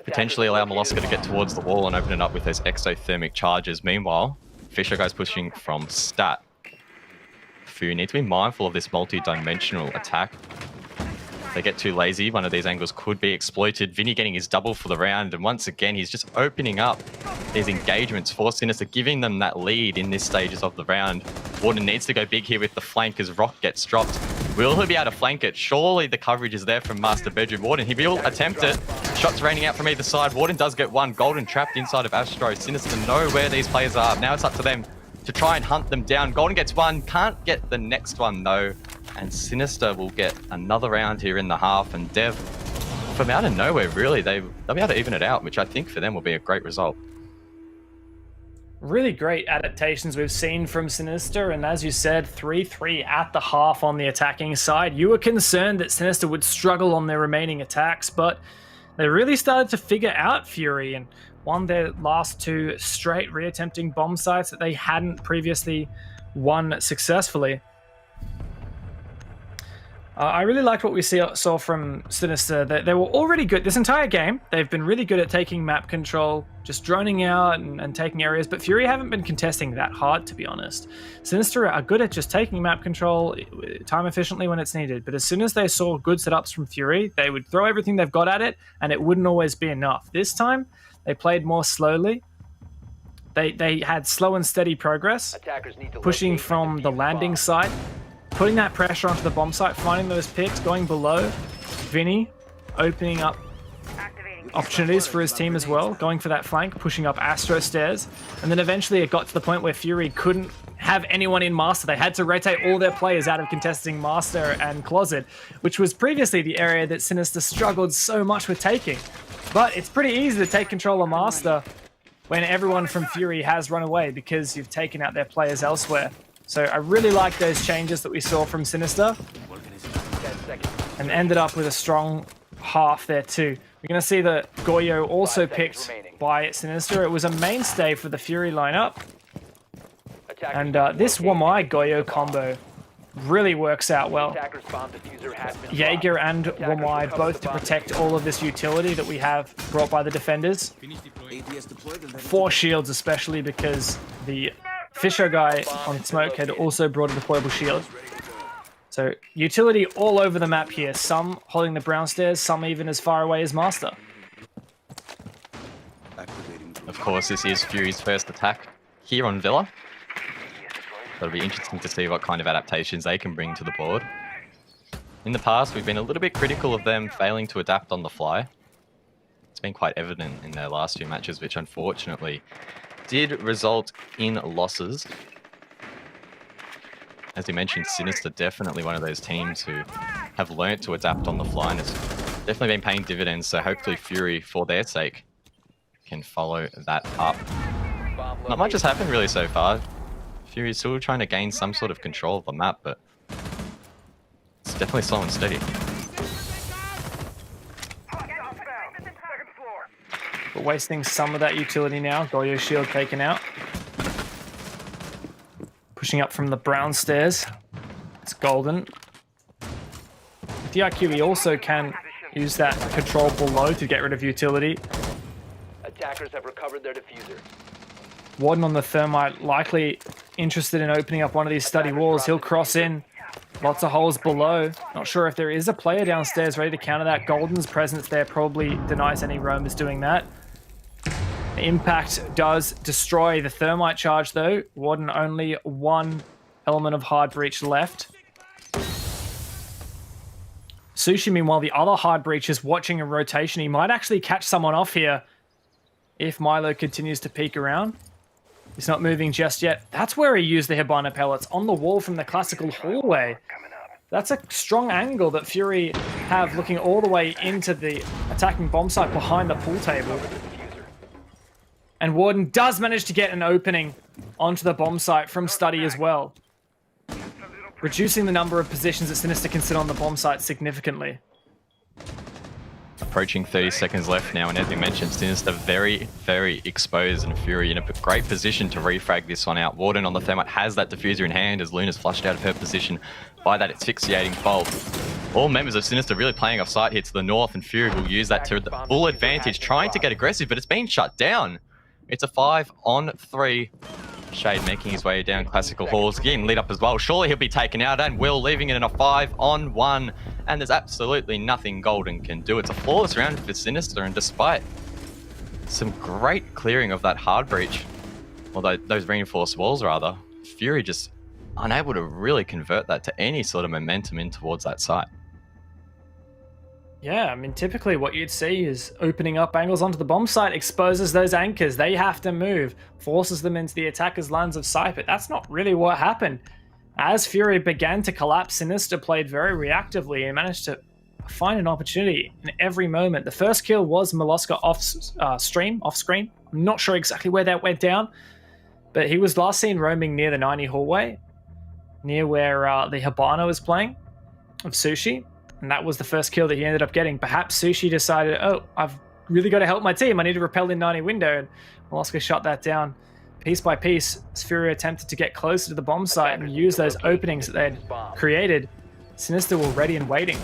Potentially allow Molosca to get towards the wall and open it up with those exothermic charges. Meanwhile, Fisher goes pushing from stat. You need to be mindful of this multi-dimensional attack. If they get too lazy, one of these angles could be exploited. Vinny getting his double for the round, and once again, he's just opening up these engagements for Sinister, giving them that lead in this stages of the round. Warden needs to go big here with the flank as Rock gets dropped. Will he be able to flank it? Surely the coverage is there from Master Bedroom. Warden, he will attempt it. Shots raining out from either side. Warden does get one. Golden trapped inside of Astro. Sinister know where these players are. Now it's up to them to try and hunt them down. Golden gets one, can't get the next one though. And Sinister will get another round here in the half. And Dev, from out of nowhere, really, they'll be able to even it out, which I think for them will be a great result. Really great adaptations we've seen from Sinister, and as you said, 3-3 at the half on the attacking side. You were concerned that Sinister would struggle on their remaining attacks, but they really started to figure out Fury and won their last 2 straight reattempting bomb sites that they hadn't previously won successfully. I really liked what we saw from Sinister. They were already good this entire game. They've been really good at taking map control, just droning out and taking areas, but Fury haven't been contesting that hard, to be honest. Sinister are good at just taking map control time efficiently when it's needed, but as soon as they saw good setups from Fury, they would throw everything they've got at it, and it wouldn't always be enough. This time, they played more slowly. They had slow and steady progress, pushing from the landing site, putting that pressure onto the bomb site, finding those picks, going below. Vinny opening up opportunities for his team as well, going for that flank, pushing up Astro stairs. And then eventually it got to the point where Fury couldn't have anyone in Master. They had to rotate all their players out of contesting Master and Closet, which was previously the area that Sinister struggled so much with taking. But it's pretty easy to take control of Master when everyone from Fury has run away because you've taken out their players elsewhere. So I really like those changes that we saw from Sinister, and ended up with a strong half there too. We're going to see the Goyo also picked by Sinister. It was a mainstay for the Fury lineup. And this Wamai Goyo combo really works out well. Jaeger and Wamai both to protect all of this utility that we have brought by the defenders. 4 shields especially because the Fisher guy on Smoke had also brought a deployable shield. So utility all over the map here. Some holding the brown stairs, some even as far away as Master. Of course, this is Fury's first attack here on Villa. It'll be interesting to see what kind of adaptations they can bring to the board. In the past, we've been a little bit critical of them failing to adapt on the fly. It's been quite evident in their last 2 matches, which unfortunately did result in losses. As you mentioned, Sinister definitely one of those teams who have learnt to adapt on the fly and has definitely been paying dividends, so hopefully Fury, for their sake, can follow that up. Not much has happened really so far. Fury's still trying to gain some sort of control of the map, but it's definitely slow and steady. We're wasting some of that utility now. Goyo shield taken out. Pushing up from the brown stairs. It's Golden. With the IQ, he also can use that control below to get rid of utility. Attackers have recovered their diffuser. Warden on the thermite, likely interested in opening up one of these study walls. He'll cross in. Lots of holes below. Not sure if there is a player downstairs ready to counter that. Golden's presence there probably denies any roamers doing that. The impact does destroy the thermite charge though. Warden only one element of hard breach left. Sushi, meanwhile, the other hard breach is watching a rotation. He might actually catch someone off here if Milo continues to peek around. He's not moving just yet. That's where he used the Hibana pellets, on the wall from the classical hallway. That's a strong angle that Fury have looking all the way into the attacking bomb site behind the pool table. And Warden does manage to get an opening onto the bomb site from Study as well, reducing the number of positions that Sinister can sit on the bomb site significantly. Approaching 30 seconds left now, and as you mentioned, Sinister very, very exposed, and Fury in a great position to refrag this one out. Warden on the thermite has that diffuser in hand as Luna's flushed out of her position by that asphyxiating bolt. All members of Sinister really playing off site here to the north, and Fury will use that to the full advantage, trying to get aggressive, but it's been shut down. It's a 5-on-3. Shade making his way down classical halls, getting lit up as well. Surely he'll be taken out, and Will leaving it in a 5-on-1. And there's absolutely nothing Golden can do. It's a flawless round for Sinister, and despite some great clearing of that hard breach, although those reinforced walls rather, Fury just unable to really convert that to any sort of momentum in towards that site. Yeah, I mean, typically what you'd see is opening up angles onto the bomb site exposes those anchors. They have to move, forces them into the attacker's lines of sight, but that's not really what happened. As Fury began to collapse, Sinister played very reactively and managed to find an opportunity in every moment. The first kill was Molosca off screen. I'm not sure exactly where that went down, but he was last seen roaming near the 90 hallway, near where the Hibana was playing of Sushi. And that was the first kill that he ended up getting. Perhaps Sushi decided, oh, I've really got to help my team. I need to repel in 90 window. And Molosca shot that down piece by piece as Fury attempted to get closer to the bomb site and use those openings that they had created. Sinister were ready and waiting.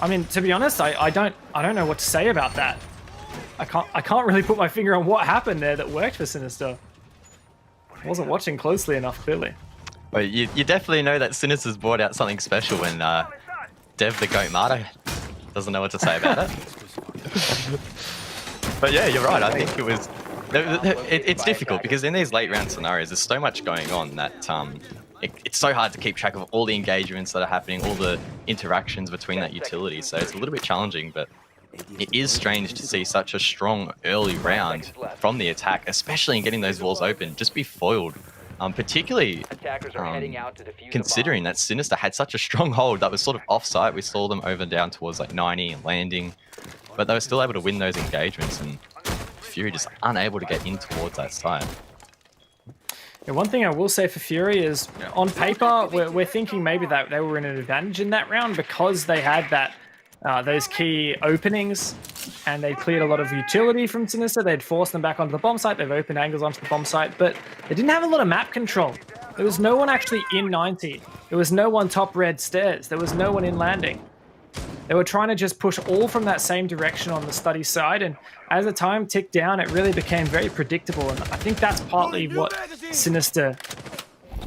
I mean, to be honest, I don't know what to say about that. I can't really put my finger on what happened there that worked for Sinister. I wasn't watching closely enough, clearly. Well, you definitely know that Sinister's brought out something special when Dev the Goat Martyr doesn't know what to say about it. But yeah, you're right. I think it was... It's difficult because in these late round scenarios, there's so much going on that it's so hard to keep track of all the engagements that are happening, all the interactions between that utility. So it's a little bit challenging, but it is strange to see such a strong early round from the attack, especially in getting those walls open, just be foiled. Particularly considering that Sinister had such a strong hold that was sort of off-site. We saw them over down towards like 90 and landing, but they were still able to win those engagements, and Fury just unable to get in towards that site. Yeah, one thing I will say for Fury is, on paper, we're thinking maybe that they were in an advantage in that round because they had that those key openings, and they cleared a lot of utility from Sinister. They'd forced them back onto the bomb site. They've opened angles onto the bomb site, but they didn't have a lot of map control. There was no one actually in 90. There was no one top red stairs. There was no one in landing. They were trying to just push all from that same direction on the study side, and as the time ticked down, it really became very predictable, and I think that's partly what Sinister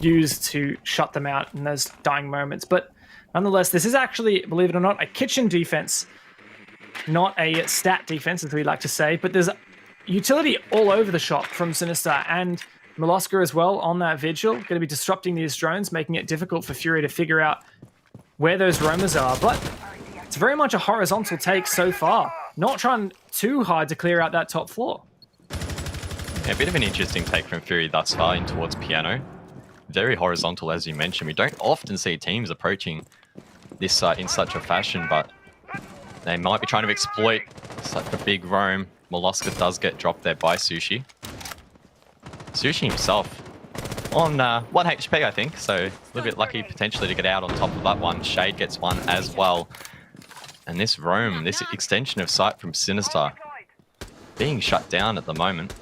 used to shut them out in those dying moments. But nonetheless, this is actually, believe it or not, a kitchen defense, not a stat defense, as we like to say, but there's utility all over the shop from Sinister, and Molosca as well on that vigil, going to be disrupting these drones, making it difficult for Fury to figure out where those roamers are. But it's very much a horizontal take so far, not trying too hard to clear out that top floor. Yeah, a bit of an interesting take from Fury thus far in towards Piano. Very horizontal, as you mentioned. We don't often see teams approaching this site in such a fashion, but they might be trying to exploit such a big roam. Molosca does get dropped there by Sushi. Sushi himself on 1 HP, I think, so a little bit lucky potentially to get out on top of that one. Shade gets one as well. And this roam, this extension of sight from Sinister, being shut down at the moment.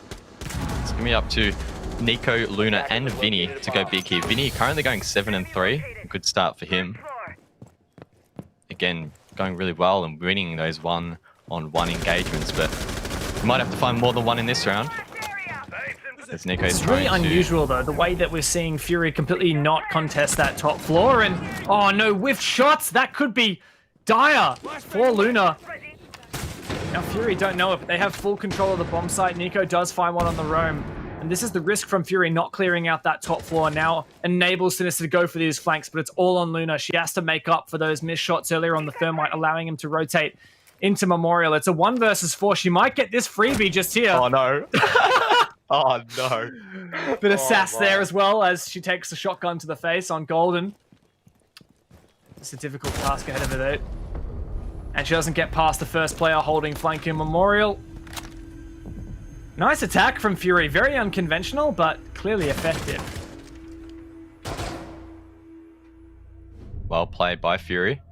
It's going to be up to Nico, Luna, and Vinny to go big here. Vinny currently going 7 and 3. A good start for him. Again, going really well and winning those one-on-one engagements, but we might have to find more than one in this round. As Nico's It's really unusual though, the way that we're seeing Fury completely not contest that top floor, and oh no, whiffed shots, that could be dire for Luna. Now Fury don't know it, but they have full control of the bomb site. Nico does find one on the roam, and this is the risk from Fury not clearing out that top floor. Now enables Sinister to go for these flanks, but it's all on Luna. She has to make up for those missed shots earlier on the thermite, allowing him to rotate into Memorial. It's a 1 versus 4. She might get this freebie just here. Oh no. Oh no. Bit of sass there as well as she takes the shotgun to the face on Golden. It's a difficult task ahead of her though. And she doesn't get past the first player holding flank in Memorial. Nice attack from Fury. Very unconventional, but clearly effective. Well played by Fury.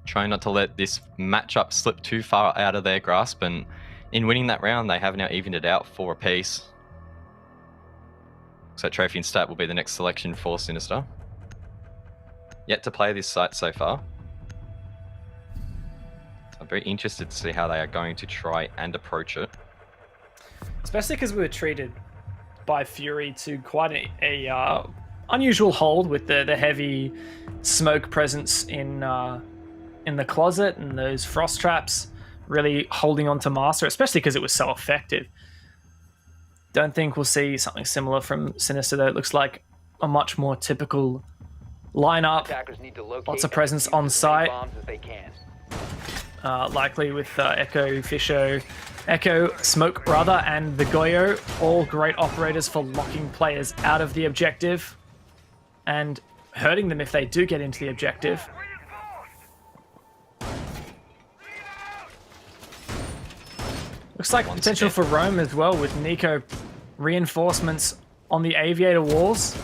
Trying not to let this matchup slip too far out of their grasp, and in winning that round, they have now evened it out 4 apiece. So Trophy and Stat will be the next selection for Sinister. Yet to play this site so far. So I'm very interested to see how they are going to try and approach it. Especially because we were treated by Fury to quite a unusual hold with the heavy smoke presence in the closet and those frost traps. Really holding on to Master, especially because it was so effective. Don't think we'll see something similar from Sinister though. It looks like a much more typical lineup. Lots of presence on site. Likely with Echo, Fisho, Echo, Smoke Brother, and the Goyo. All great operators for locking players out of the objective and hurting them if they do get into the objective. Looks like potential for roam as well with Nico reinforcements on the aviator walls.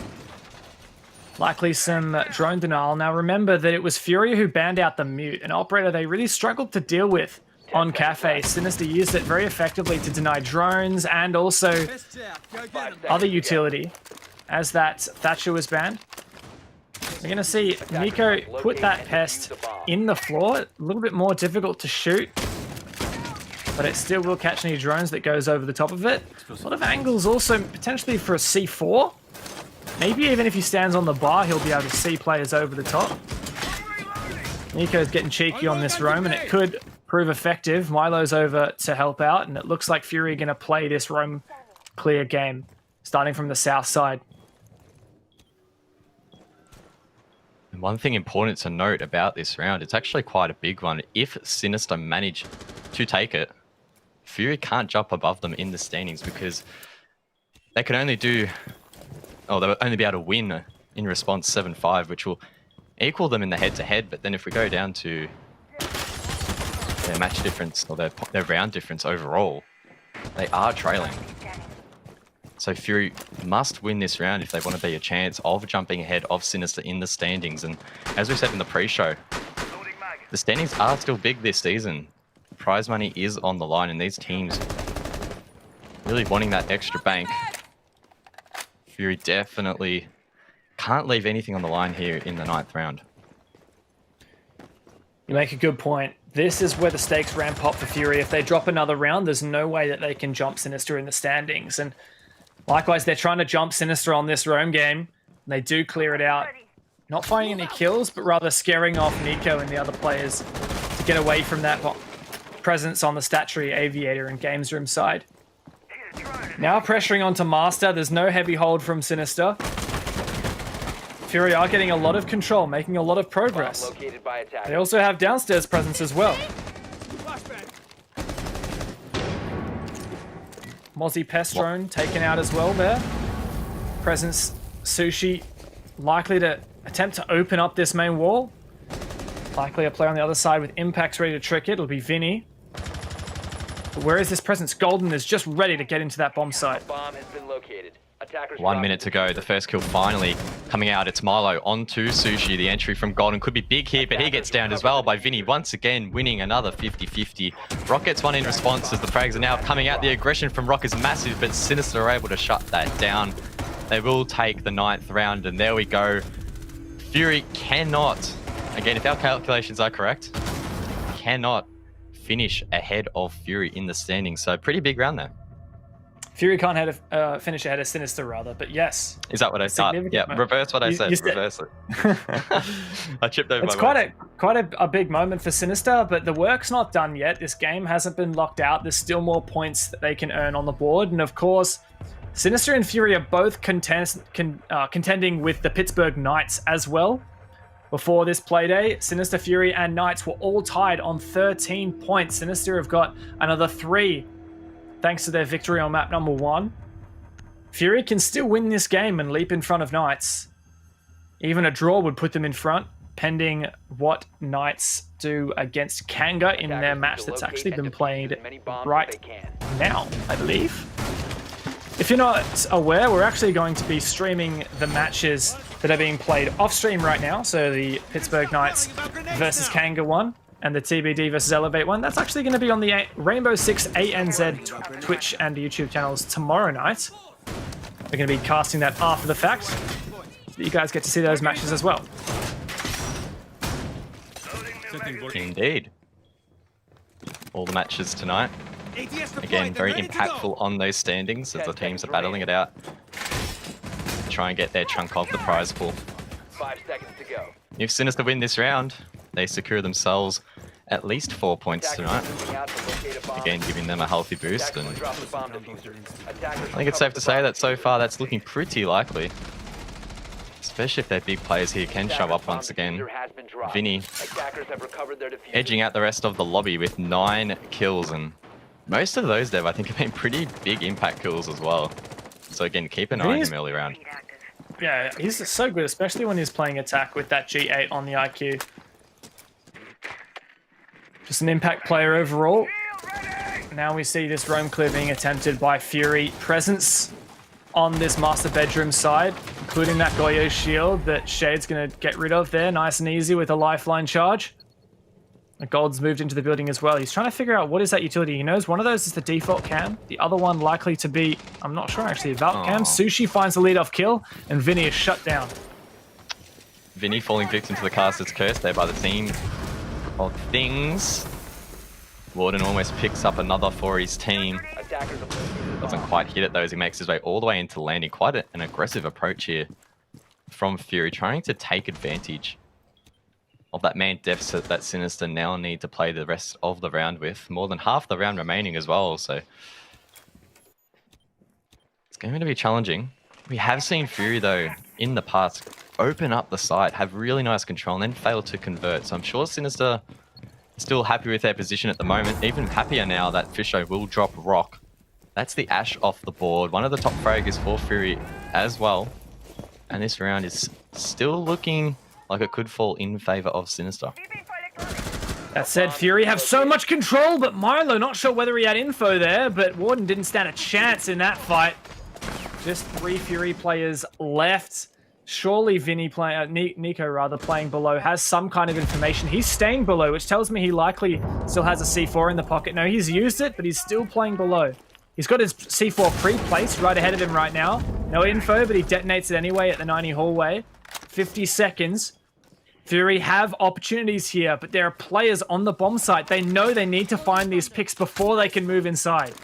Likely some drone denial. Now remember that it was Fury who banned out the mute, an operator they really struggled to deal with on Cafe. Sinister used it very effectively to deny drones and also other utility as that Thatcher was banned. We're going to see Nico put that pest in the floor. A little bit more difficult to shoot, but it still will catch any drones that goes over the top of it. A lot of angles also potentially for a C4. Maybe even if he stands on the bar, he'll be able to see players over the top. Nico's getting cheeky on this roam, and it could prove effective. Milo's over to help out, and it looks like Fury are going to play this roam clear game, starting from the south side. And one thing important to note about this round, it's actually quite a big one. If Sinister manage to take it, Fury can't jump above them in the standings because they can only do... Oh, they'll only be able to win in response 7-5, which will equal them in the head-to-head. But then if we go down to their match difference or their round difference overall, they are trailing. So Fury must win this round if they want to be a chance of jumping ahead of Sinister in the standings. And as we said in the pre-show, the standings are still big this season. Prize money is on the line, and these teams really wanting that extra bank. Fury definitely can't leave anything on the line here in the 9th round. You make a good point. This is where the stakes ramp up for Fury. If they drop another round, there's no way that they can jump Sinister in the standings. And likewise, they're trying to jump Sinister on this roam game. And they do clear it out. Not finding any kills, but rather scaring off Nico and the other players to get away from that presence on the statuary, aviator, and games room side. Now pressuring onto Master. There's no heavy hold from Sinister. Fury are getting a lot of control, making a lot of progress. They also have downstairs presence as well. Mozzie Pest Drone taken out as well there. Presence Sushi likely to attempt to open up this main wall. Likely a player on the other side with impacts ready to trick it. It'll be Vinny. But where is this presence? Golden is just ready to get into that bomb site. Bomb has been located. Attackers 1 minute to go. The first kill finally coming out. It's Milo onto Sushi. The entry from Golden could be big here, but he gets downed as well by Vinny. Once again, winning another 50-50. Rock gets one in response as the frags are now coming out. The aggression from Rock is massive, but Sinister are able to shut that down. They will take the 9th round, and there we go. Fury cannot, again, if our calculations are correct, cannot finish ahead of Fury in the standings. So pretty big round there. Fury can't finish ahead of Sinister, rather, but yes. Is that what I said? Yeah, reverse what I said. Reverse it. I chipped over it's my quite a big moment for Sinister, but the work's not done yet. This game hasn't been locked out. There's still more points that they can earn on the board. And of course, Sinister and Fury are both contending with the Pittsburgh Knights as well. Before this playday, Sinister, Fury, and Knights were all tied on 13 points. Sinister have got another 3 thanks to their victory on map number 1. Fury can still win this game and leap in front of Knights. Even a draw would put them in front, pending what Knights do against Kanga in their match that's actually been played right now, I believe. If you're not aware, we're actually going to be streaming the matches that are being played off stream right now. So the Pittsburgh Knights versus Kanga one and the TBD versus Elevate one. That's actually going to be on the Rainbow Six ANZ Twitch and YouTube channels tomorrow night. We're going to be casting that after the fact. You guys get to see those matches as well. Indeed. All the matches tonight. Again, very impactful on those standings as the teams are battling it out. Try and get their chunk of the prize pool. 5 seconds to go. If Sinister win this round, they secure themselves at least 4 points tonight. Again, giving them a healthy boost. And I think it's safe to say that so far that's looking pretty likely. Especially if their big players here can show up once again. Vinny edging out the rest of the lobby with 9 kills, and most of those, Dev, I think have been pretty big impact kills as well. So again, keep an eye on him early round. Yeah, he's so good, especially when he's playing attack with that G8 on the IQ. Just an impact player overall. Now we see this roam clear being attempted by Fury. Presence on this master bedroom side, including that Goyo shield that Shade's going to get rid of there, nice and easy with a lifeline charge. The Gold's moved into the building as well. He's trying to figure out what is that utility. He knows one of those is the default cam. The other one likely to be, I'm not sure actually, Vault cam. Sushi finds the lead-off kill, and Vinny is shut down. Vinny falling victim to the caster's curse there by the team of things. Warden almost picks up another for his team. Doesn't quite hit it though as he makes his way all the way into landing. Quite an aggressive approach here from Fury, trying to take advantage of that man deficit that Sinister now need to play the rest of the round with. More than half the round remaining as well, so it's going to be challenging. We have seen Fury though in the past open up the site, have really nice control, and then fail to convert. So I'm sure Sinister is still happy with their position at the moment. Even happier now that Fisho will drop Rock. That's the Ash off the board. One of the top fraggers for Fury as well. And this round is still looking like it could fall in favor of Sinister. That said, Fury have so much control, but Milo not sure whether he had info there, but Warden didn't stand a chance in that fight. Just 3 Fury players left. Surely Vinny, Nico rather, playing below, has some kind of information. He's staying below, which tells me he likely still has a C4 in the pocket. No, he's used it, but he's still playing below. He's got his C4 pre-placed right ahead of him right now. No info, but he detonates it anyway at the 90 hallway. 50 seconds. Fury have opportunities here, but there are players on the bomb site. They know they need to find these picks before they can move inside.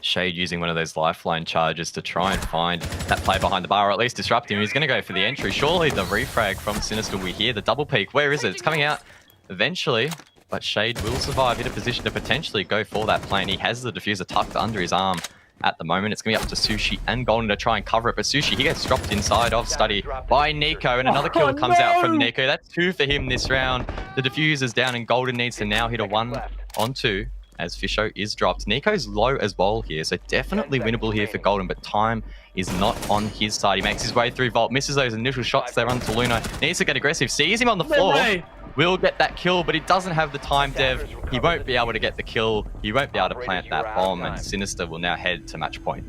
Shade using one of those lifeline charges to try and find that play behind the bar, or at least disrupt him. He's going to go for the entry. Surely the refrag from Sinister, we hear the double peak. Where is it? It's coming out eventually, but Shade will survive, in a position to potentially go for that play. And he has the diffuser tucked under his arm at the moment. It's going to be up to Sushi and Golden to try and cover it, but Sushi, he gets dropped inside of Study by Nico, and another kill comes out from Nico. That's 2 for him this round. The diffuser's down, and Golden needs to now hit a 1-on-2 as Fisho is dropped. Nico's low as well here, so definitely winnable here for Golden, but time is not on his side. He makes his way through Vault, misses those initial shots there onto Luna, needs to get aggressive, sees him on the floor, will get that kill, but he doesn't have the time, Dev. He won't be able to get the kill, he won't be able to plant that bomb, and Sinister will now head to match point.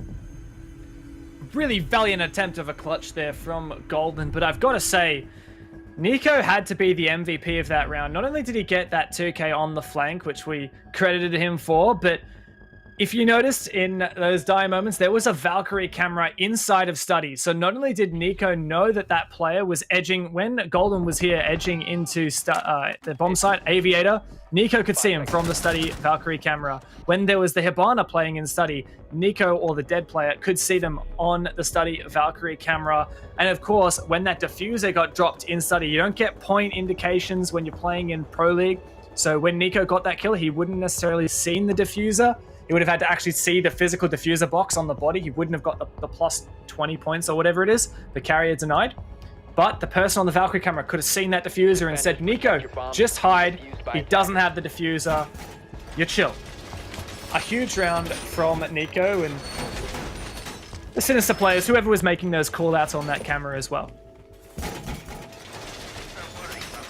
really valiant attempt of a clutch there from Golden, but I've got to say, Nico had to be the MVP of that round. Not only did he get that 2K on the flank, which we credited him for, but if you noticed in those dire moments, there was a Valkyrie camera inside of Study. So not only did Nico know that that player was edging, when Golden was here edging into the bomb site, Aviator, Nico could see him from the Study Valkyrie camera. When there was the Hibana playing in Study, Nico or the dead player could see them on the Study Valkyrie camera. And of course, when that diffuser got dropped in Study, you don't get point indications when you're playing in Pro League. So when Nico got that kill, he wouldn't necessarily seen the diffuser. He would have had to actually see the physical diffuser box on the body. He wouldn't have got the plus 20 points or whatever it is. The carrier denied. But the person on the Valkyrie camera could have seen that diffuser and said, Nico, just hide. He doesn't have the diffuser. You're chill. A huge round from Nico and the Sinister players, whoever was making those call-outs on that camera as well.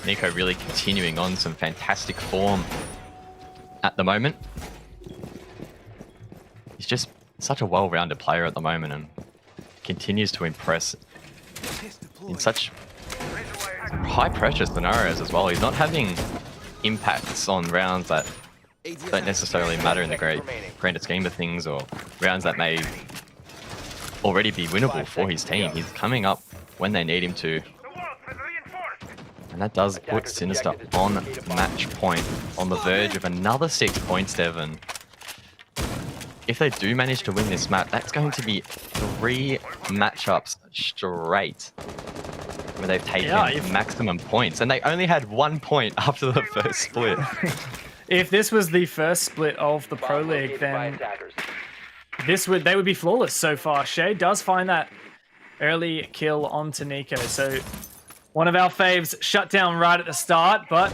Nico really continuing on some fantastic form at the moment. He's just such a well-rounded player at the moment and continues to impress in such high-pressure scenarios as well. He's not having impacts on rounds that don't necessarily matter in the grander scheme of things, or rounds that may already be winnable for his team. He's coming up when they need him to. And that does put Sinister on match point, on the verge of another 6 points, Devon. If they do manage to win this map, that's going to be 3 matchups straight where they've taken maximum points. And they only had 1 point after the first split. If this was the first split of the Pro League, then they would be flawless so far. Shade does find that early kill onto Nico. So one of our faves shut down right at the start, but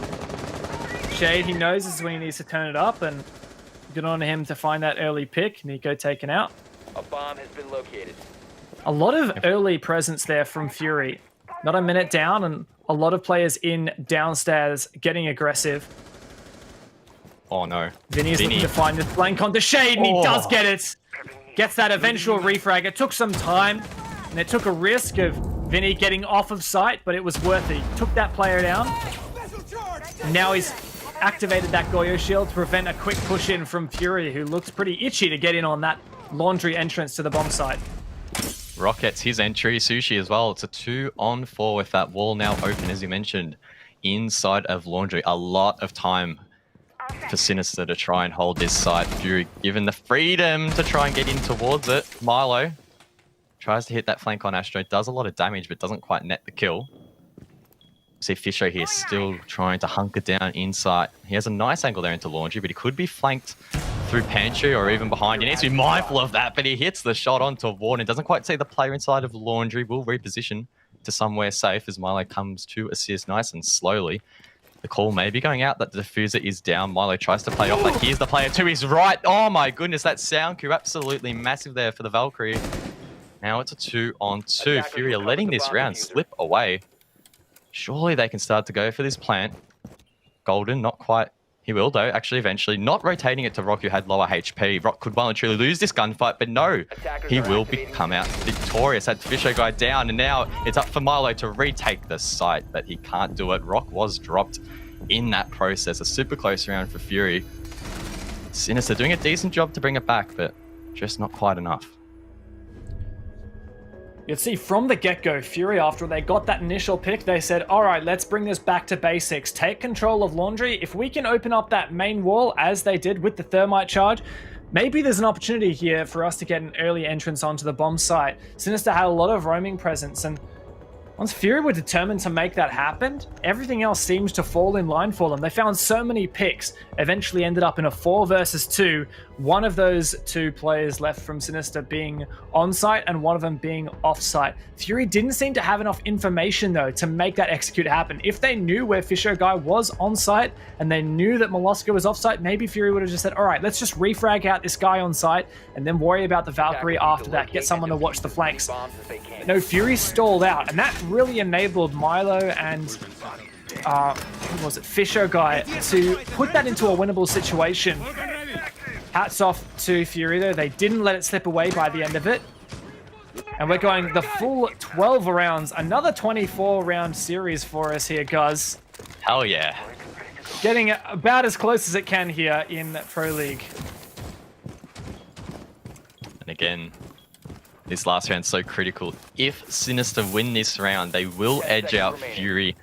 Shade, he knows this is when he needs to turn it up, and good on him to find that early pick. Nico taken out. A bomb has been located. A lot of early presence there from Fury. Not a minute down, and a lot of players in downstairs getting aggressive. Oh no. Vinny is looking to find the flank onto Shade, and he does get it. Gets that eventual refrag. It took some time, and it took a risk of Vinny getting off of site, but it was worth it. He took that player down. And now he's activated that Goyo shield to prevent a quick push in from Fury, who looks pretty itchy to get in on that laundry entrance to the bomb site. Rockets his entry, Sushi as well. It's a 2-on-4 with that wall now open, as you mentioned, inside of laundry. A lot of time for Sinister to try and hold this site. Fury given the freedom to try and get in towards it. Milo tries to hit that flank on Astro, does a lot of damage, but doesn't quite net the kill. See Fisher here still trying to hunker down inside. He has a nice angle there into laundry, but he could be flanked through pantry or even behind. He needs to be mindful of that, but he hits the shot onto Warden. Doesn't quite see the player inside of laundry. Will reposition to somewhere safe as Milo comes to assist nice and slowly. The call may be going out that the diffuser is down. Milo tries to play off like here's the player to his right. Oh my goodness, that sound cue absolutely massive there for the Valkyrie. Now it's a 2-on-2. Fury are letting this round slip away. Surely they can start to go for this plant. Golden, not quite. He will, though, actually, eventually. Not rotating it to Rock, who had lower HP. Rock could well and truly lose this gunfight, but no. He will come out victorious. Had Fisher guy down, and now it's up for Milo to retake the site, but he can't do it. Rock was dropped in that process. A super close round for Fury. Sinister doing a decent job to bring it back, but just not quite enough. You'd see from the get-go, Fury, after they got that initial pick, they said, all right, let's bring this back to basics. Take control of laundry. If we can open up that main wall, as they did with the thermite charge, maybe there's an opportunity here for us to get an early entrance onto the bomb site. Sinister had a lot of roaming presence, and once Fury were determined to make that happen, everything else seems to fall in line for them. They found so many picks, eventually ended up in a 4 versus 2. One of those 2 players left from Sinister being on-site and one of them being off-site. Fury didn't seem to have enough information, though, to make that execute happen. If they knew where Fisher Guy was on-site and they knew that Mollusco was off-site, maybe Fury would have just said, all right, let's just refrag out this guy on-site and then worry about the Valkyrie after that. Get someone to watch the flanks. No, Fury stalled out, and that really enabled Milo and who was it, Fisher Guy, to put that into a winnable situation. Hats off to Fury, though. They didn't let it slip away by the end of it. And we're going the full 12 rounds. Another 24-round series for us here, guys. Hell yeah. Getting about as close as it can here in Pro League. And again, this last round's so critical. If Sinister win this round, they will edge out Fury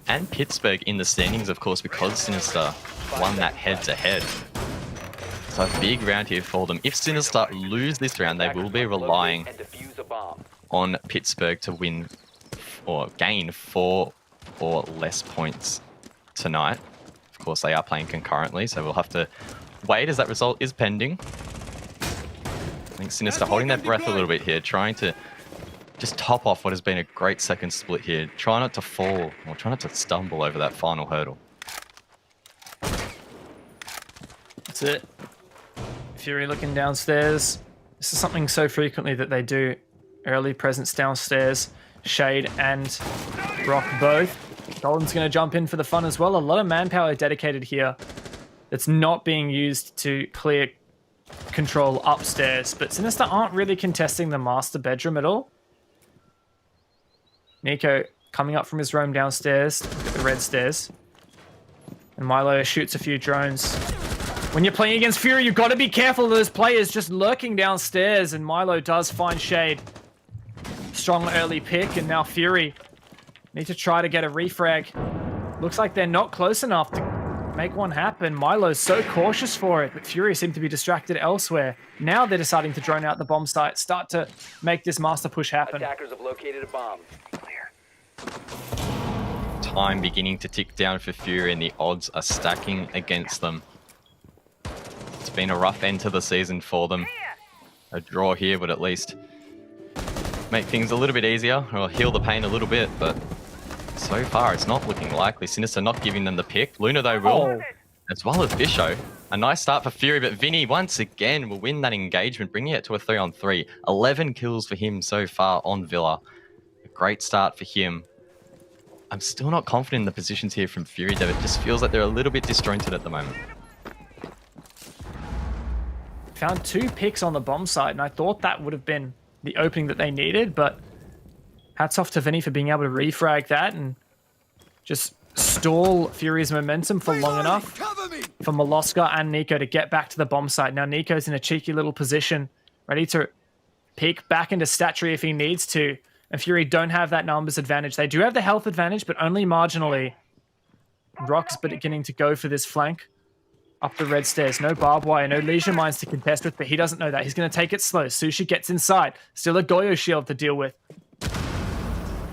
and Pittsburgh in the standings, of course, because Sinister won that head-to-head. So a big round here for them. If Sinister lose this round, they will be relying on Pittsburgh to win or gain 4 or less points tonight. Of course, they are playing concurrently, so we'll have to wait as that result is pending. I think Sinister holding their breath a little bit here, trying to just top off what has been a great second split here. Try not to fall, or try not to stumble over that final hurdle. That's it. Fury looking downstairs. This is something so frequently that they do. Early presence downstairs. Shade and Rock both. Golden's going to jump in for the fun as well. A lot of manpower dedicated here that's not being used to clear control upstairs. But Sinister aren't really contesting the master bedroom at all. Nico coming up from his roam downstairs. Look at the red stairs. And Milo shoots a few drones. When you're playing against Fury, you've got to be careful of those players just lurking downstairs. And Milo does find Shade. Strong early pick. And now Fury need to try to get a refrag. Looks like they're not close enough to make one happen. Milo's so cautious for it, but Fury seem to be distracted elsewhere. Now they're deciding to drone out the bomb site, start to make this master push happen. Attackers have located a bomb. Time beginning to tick down for Fury, and the odds are stacking against them. It's been a rough end to the season for them. A draw here would at least make things a little bit easier, or heal the pain a little bit, but so far it's not looking likely. Sinister not giving them the pick. Luna, though, will, as well as Bisho. A nice start for Fury, but Vinny once again will win that engagement, bringing it to a 3-on-3. 11 kills for him so far on Villa. A great start for him. I'm still not confident in the positions here from Fury, though. It just feels like they're a little bit disjointed at the moment. Found 2 picks on the bomb site, and I thought that would have been the opening that they needed, but hats off to Vinny for being able to refrag that and just stall Fury's momentum for long enough for Molosca and Nico to get back to the bomb site. Now Nico's in a cheeky little position, ready to peek back into stat tree if he needs to, and Fury don't have that numbers advantage. They do have the health advantage, but only marginally. Rock's beginning to go for this flank. Up the red stairs. No barbed wire, no leisure mines to contest with, but he doesn't know that. He's going to take it slow. Sushi gets inside. Still a Goyo shield to deal with.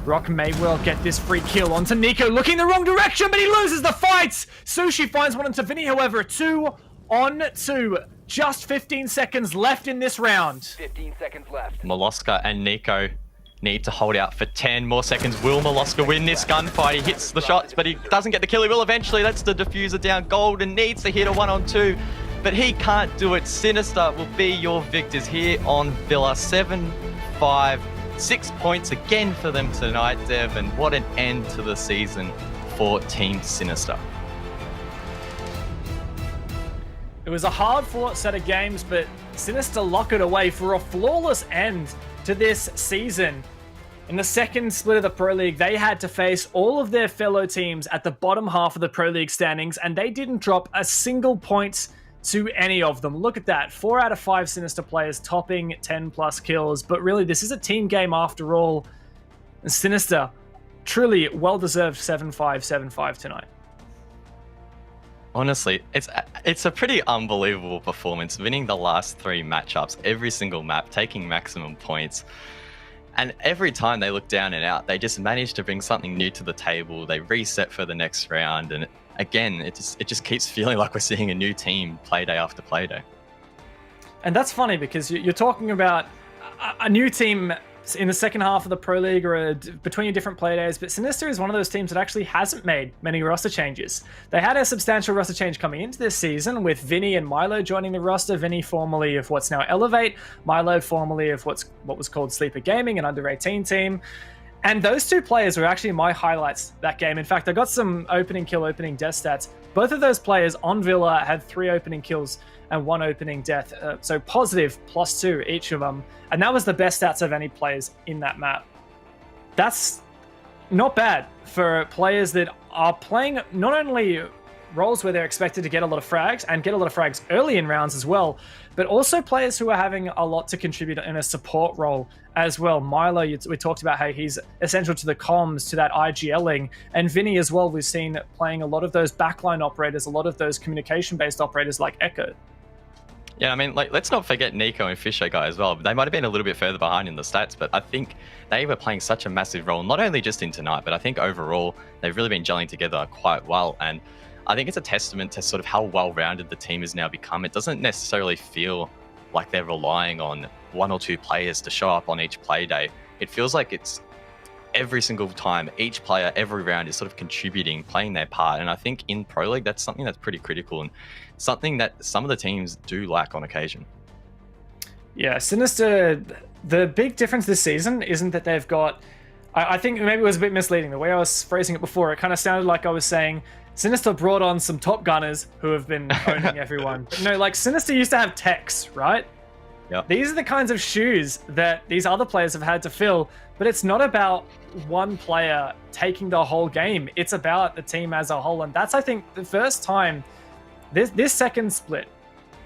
Rock may well get this free kill onto Nico, looking the wrong direction, but he loses the fight! Sushi finds one onto Vinny, however. 2-on-2. Just 15 seconds left in this round. 15 seconds left. Molosca and Nico need to hold out for 10 more seconds. Will Molosca win this gunfight? He hits the shots, but he doesn't get the kill. He will eventually. That's the diffuser down. Golden needs to hit a 1-on-2, but he can't do it. Sinister will be your victors here on Villa. 7-5, 6 points again for them tonight, Dev, and what an end to the season for Team Sinister. It was a hard-fought set of games, but Sinister lock it away for a flawless end to this season. In the second split of the Pro League, they had to face all of their fellow teams at the bottom half of the Pro League standings, and they didn't drop a single point to any of them. Look at that. 4 out of 5 Sinister players topping 10-plus kills. But really, this is a team game after all. And Sinister, truly well-deserved 7-5, 7-5 tonight. Honestly, it's a pretty unbelievable performance, winning the last 3 matchups, every single map, taking maximum points. And every time they look down and out, they just manage to bring something new to the table. They reset for the next round. And again, it just keeps feeling like we're seeing a new team playday after playday. And that's funny because you're talking about a new team in the second half of the Pro League or between different playdays, but Sinister is one of those teams that actually hasn't made many roster changes. They had a substantial roster change coming into this season with Vinny and Milo joining the roster. Vinny formerly of what's now Elevate, Milo formerly of what was called Sleeper Gaming, an under-18 team. And those two players were actually my highlights that game. In fact, I got some opening kill, opening death stats. Both of those players on Villa had 3 opening kills and 1 opening death. So positive +2 each of them. And that was the best stats of any players in that map. That's not bad for players that are playing not only roles where they're expected to get a lot of frags and get a lot of frags early in rounds as well, but also players who are having a lot to contribute in a support role as well. Milo, we talked about how he's essential to the comms, to that IGLing, and Vinny as well, we've seen playing a lot of those backline operators, a lot of those communication-based operators like Echo. Yeah, I mean, like, let's not forget Nico and Fisher guy as well. They might have been a little bit further behind in the stats, but I think they were playing such a massive role, not only just in tonight, but I think overall they've really been gelling together quite well. And I think it's a testament to sort of how well-rounded the team has now become. It doesn't necessarily feel like they're relying on 1 or 2 players to show up on each play day. It feels like it's every single time, each player, every round is sort of contributing, playing their part. And I think in Pro League, that's something that's pretty critical and something that some of the teams do lack on occasion. Yeah, Sinister, the big difference this season isn't that they've got... I think maybe it was a bit misleading. The way I was phrasing it before, it kind of sounded like I was saying Sinister brought on some top gunners who have been owning everyone. But no, like Sinister used to have techs, right? Yep. These are the kinds of shoes that these other players have had to fill, but it's not about one player taking the whole game. It's about the team as a whole. And that's, I think, the first time, this second split,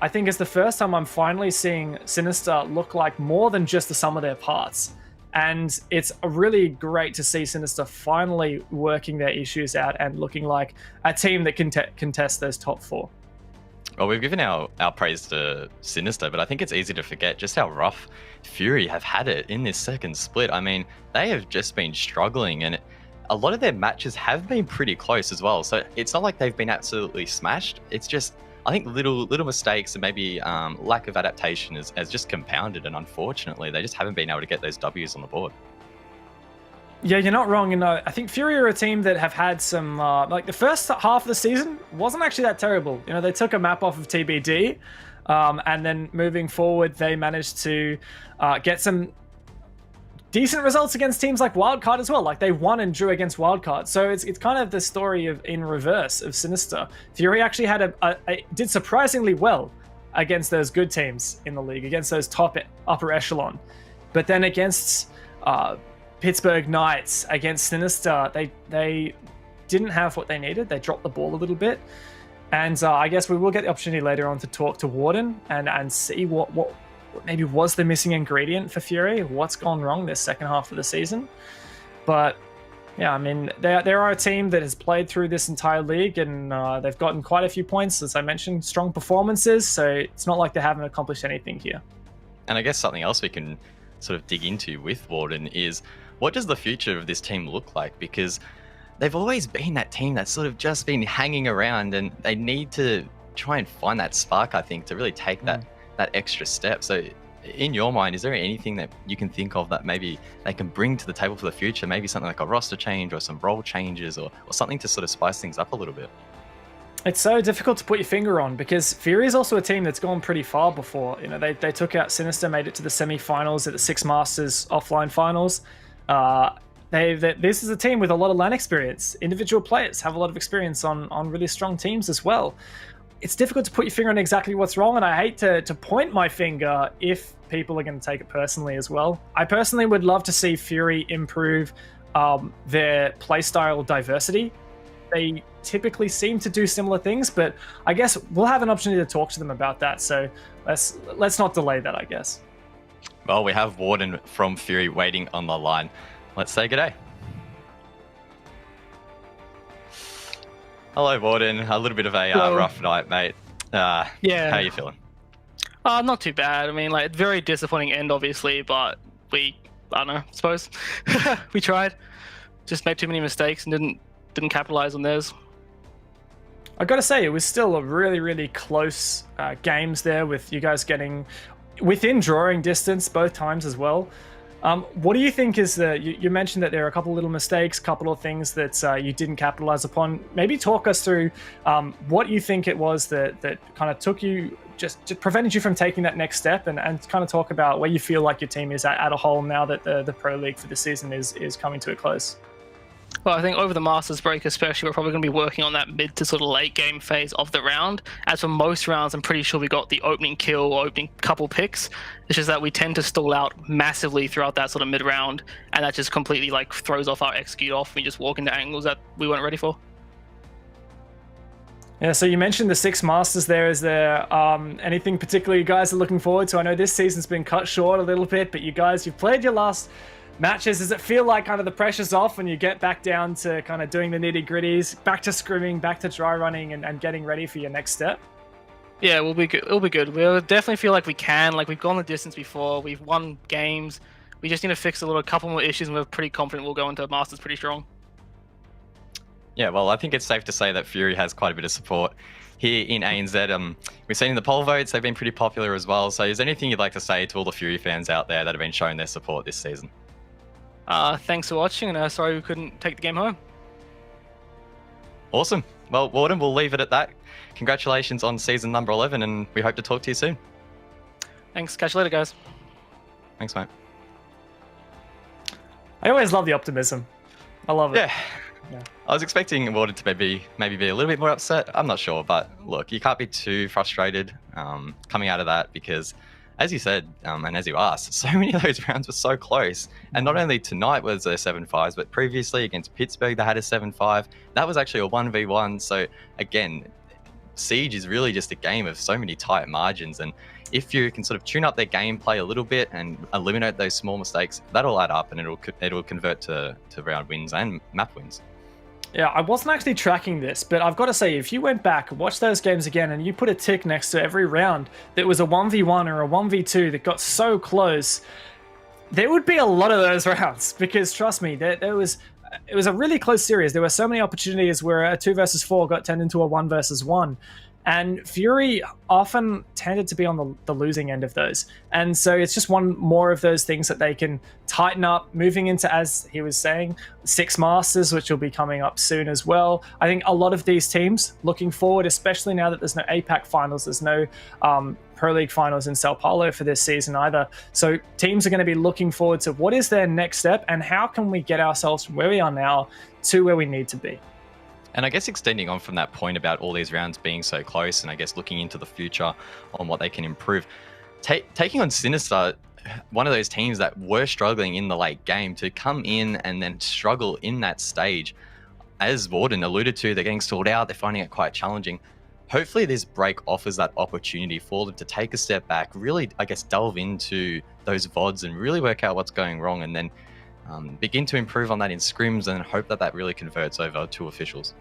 I think is the first time I'm finally seeing Sinister look like more than just the sum of their parts. And it's really great to see Sinister finally working their issues out and looking like a team that can contest those top 4. Well, we've given our praise to Sinister, but I think it's easy to forget just how rough Fury have had it in this second split. I mean, they have just been struggling, and a lot of their matches have been pretty close as well. So it's not like they've been absolutely smashed. It's just, I think little mistakes and maybe lack of adaptation has just compounded, and unfortunately, they just haven't been able to get those W's on the board. Yeah, you're not wrong. And I think Fury are a team that have had some, like the first half of the season wasn't actually that terrible. You know, they took a map off of TBD, and then moving forward, they managed to get some decent results against teams like Wildcard as well. Like they won and drew against Wildcard. So it's kind of the story of in reverse of Sinister. Fury actually had did surprisingly well against those good teams in the league, against those top upper echelon. But then against Pittsburgh Knights, against Sinister, they didn't have what they needed. They dropped the ball a little bit. And I guess we will get the opportunity later on to talk to Warden and see what maybe was the missing ingredient for Fury, what's gone wrong this second half of the season. But yeah, I mean, they are a team that has played through this entire league, and they've gotten quite a few points, as I mentioned, strong performances, so it's not like they haven't accomplished anything here. And I guess something else we can sort of dig into with Warden is, what does the future of this team look like? Because they've always been that team that's sort of just been hanging around, and they need to try and find that spark, I think, to really take that extra step. So in your mind, is there anything that you can think of that maybe they can bring to the table for the future? Maybe something like a roster change or some role changes or something to sort of spice things up a little bit? It's so difficult to put your finger on, because Fury is also a team that's gone pretty far before. You know, they took out Sinister, made it to the semi-finals at the Six Masters offline finals. This is a team with a lot of LAN experience. Individual players have a lot of experience on really strong teams as well. It's difficult to put your finger on exactly what's wrong, and I hate to point my finger if people are going to take it personally as well. I personally would love to see Fury improve their playstyle diversity. They typically seem to do similar things, but I guess we'll have an opportunity to talk to them about that, so let's not delay that, I guess. Well, we have Warden from Fury waiting on the line. Let's say g'day. Hello, Warden. A little bit of a rough night, mate. Yeah. How are you feeling? Not too bad. I mean, like, very disappointing end, obviously, but I don't know, I suppose. We tried. Just made too many mistakes and didn't capitalize on theirs. I gotta say, it was still a really, really close games there, with you guys getting within drawing distance both times as well. What do you think is you mentioned that there are a couple of little mistakes, a couple of things that you didn't capitalize upon. Maybe talk us through what you think it was that kind of took you just prevented you from taking that next step, and kind of talk about where you feel like your team is at a whole now that the Pro League for the season is coming to a close? Well, I think over the Masters break especially, we're probably going to be working on that mid to sort of late game phase of the round. As for most rounds, I'm pretty sure we got the opening kill or opening couple picks. It's just that we tend to stall out massively throughout that sort of mid round, and that just completely like throws off our execute off. We just walk into angles that we weren't ready for. Yeah, so you mentioned the 6 Masters there. Is there anything particular you guys are looking forward to? I know this season's been cut short a little bit, but you guys, you've played your last matches. Does it feel like kind of the pressure's off when you get back down to kind of doing the nitty-gritties, back to scrimming, back to dry running, and getting ready for your next step? Yeah, we'll be good. It'll be good. We'll definitely feel like we can. Like, we've gone the distance before. We've won games. We just need to fix a couple more issues, and we're pretty confident we'll go into Masters pretty strong. Yeah, well, I think it's safe to say that Fury has quite a bit of support here in ANZ. We've seen in the poll votes, they've been pretty popular as well. So is there anything you'd like to say to all the Fury fans out there that have been showing their support this season? Thanks for watching, and sorry we couldn't take the game home. Awesome. Well, Warden, we'll leave it at that. Congratulations on season number 11, and we hope to talk to you soon. Thanks. Catch you later, guys. Thanks, mate. I always love the optimism. I love it. Yeah. I was expecting Warden to maybe be a little bit more upset. I'm not sure, but look, you can't be too frustrated coming out of that because, as you said, and as you asked, so many of those rounds were so close. And not only tonight was there 7-5s, but previously against Pittsburgh, they had a 7-5. That was actually a 1v1. So again, Siege is really just a game of so many tight margins. And if you can sort of tune up their gameplay a little bit and eliminate those small mistakes, that'll add up and it'll convert to round wins and map wins. Yeah, I wasn't actually tracking this, but I've got to say, if you went back, watch those games again, and you put a tick next to every round that was a 1v1 or a 1v2 that got so close, there would be a lot of those rounds. Because trust me, it was a really close series. There were so many opportunities where a 2 versus 4 got turned into a 1 versus 1. And Fury often tended to be on the losing end of those. And so it's just one more of those things that they can tighten up, moving into, as he was saying, 6 Masters, which will be coming up soon as well. I think a lot of these teams looking forward, especially now that there's no APAC finals, there's no Pro League finals in Sao Paulo for this season either. So teams are going to be looking forward to what is their next step and how can we get ourselves from where we are now to where we need to be. And I guess extending on from that point about all these rounds being so close and I guess looking into the future on what they can improve, taking on Sinister, one of those teams that were struggling in the late game, to come in and then struggle in that stage, as Warden alluded to, they're getting stalled out, they're finding it quite challenging. Hopefully this break offers that opportunity for them to take a step back, really, I guess, delve into those VODs and really work out what's going wrong, and then begin to improve on that in scrims and hope that really converts over to officials.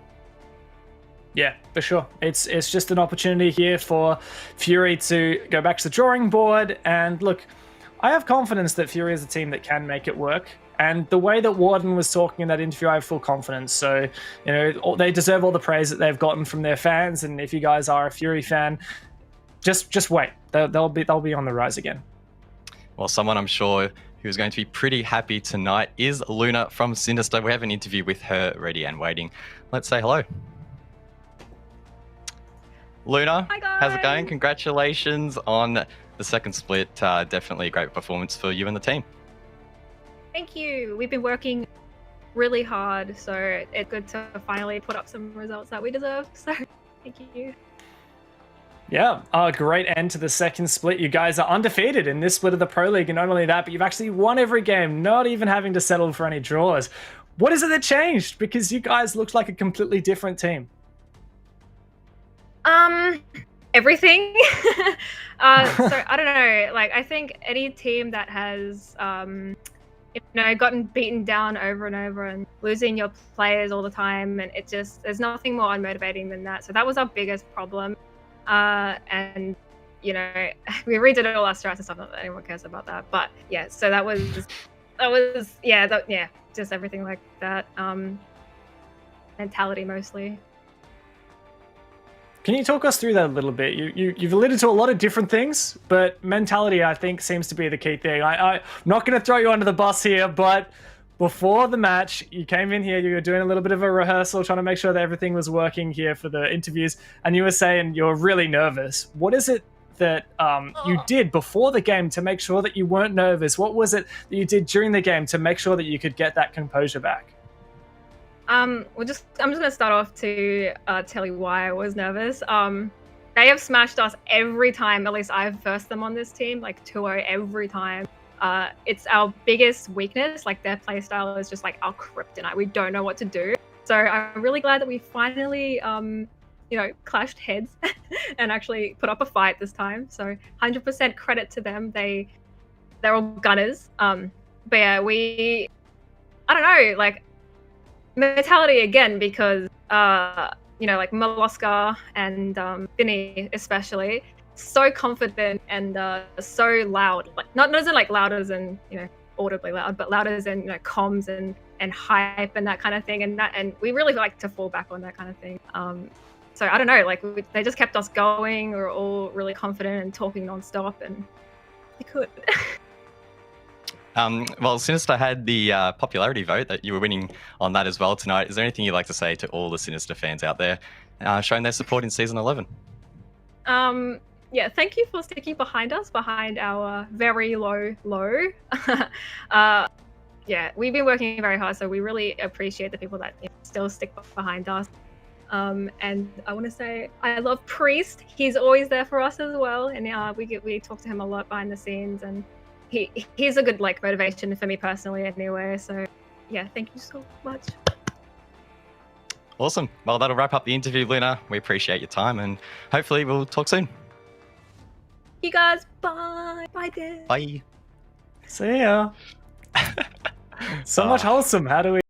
Yeah, for sure. It's just an opportunity here for Fury to go back to the drawing board. And look, I have confidence that Fury is a team that can make it work. And the way that Warden was talking in that interview, I have full confidence. So, you know, they deserve all the praise that they've gotten from their fans. And if you guys are a Fury fan, just wait. They'll be on the rise again. Well, someone I'm sure who's going to be pretty happy tonight is Luna from Sinister. We have an interview with her ready and waiting. Let's say hello. Luna, hi guys. How's it going? Congratulations on the second split. Definitely a great performance for you and the team. Thank you. We've been working really hard, so it's good to finally put up some results that we deserve. So thank you. Yeah, a great end to the second split. You guys are undefeated in this split of the Pro League, and not only that, but you've actually won every game, not even having to settle for any draws. What is it that changed? Because you guys looked like a completely different team. Everything. So I don't know, like, I think any team that has, you know, gotten beaten down over and over and losing your players all the time, and it just, there's nothing more unmotivating than that. So that was our biggest problem. And, you know, we redid all our strats and stuff, not that anyone cares about that. But yeah, so that was, just everything like that. Mentality mostly. Can you talk us through that a little bit? You've alluded to a lot of different things, but mentality, I think, seems to be the key thing. I'm not going to throw you under the bus here, but before the match, you came in here, you were doing a little bit of a rehearsal, trying to make sure that everything was working here for the interviews, and you were saying you're really nervous. What is it that you did before the game to make sure that you weren't nervous? What was it that you did during the game to make sure that you could get that composure back? I'm just gonna start off to tell you why I was nervous. They have smashed us every time. At least I've versed them on this team, like 2-0 every time. It's our biggest weakness. Like their playstyle is just like our kryptonite. We don't know what to do. So I'm really glad that we finally, clashed heads and actually put up a fight this time. So 100% credit to them. They're all gunners. But yeah, I don't know, like mentality again, because like Molosca and Vinny especially, so confident and so loud. Like not as in like loud as in audibly loud, but loud as in comms and hype and that kind of thing. And we really like to fall back on that kind of thing. So I don't know, like they just kept us going. We were all really confident and talking nonstop, and they could. Well, Sinister had the popularity vote that you were winning on that as well tonight. Is there anything you'd like to say to all the Sinister fans out there showing their support in Season 11? Yeah, thank you for sticking behind us, behind our very low. Yeah, we've been working very hard, so we really appreciate the people that still stick behind us. And I want to say I love Priest. He's always there for us as well, and we talk to him a lot behind the scenes, and he's a good like motivation for me personally anyway. So yeah, thank you so much. Awesome. Well, that'll wrap up the interview, Luna. We appreciate your time, and hopefully we'll talk soon. You guys, bye. Bye, Dad. Bye. See ya. So much wholesome. How do we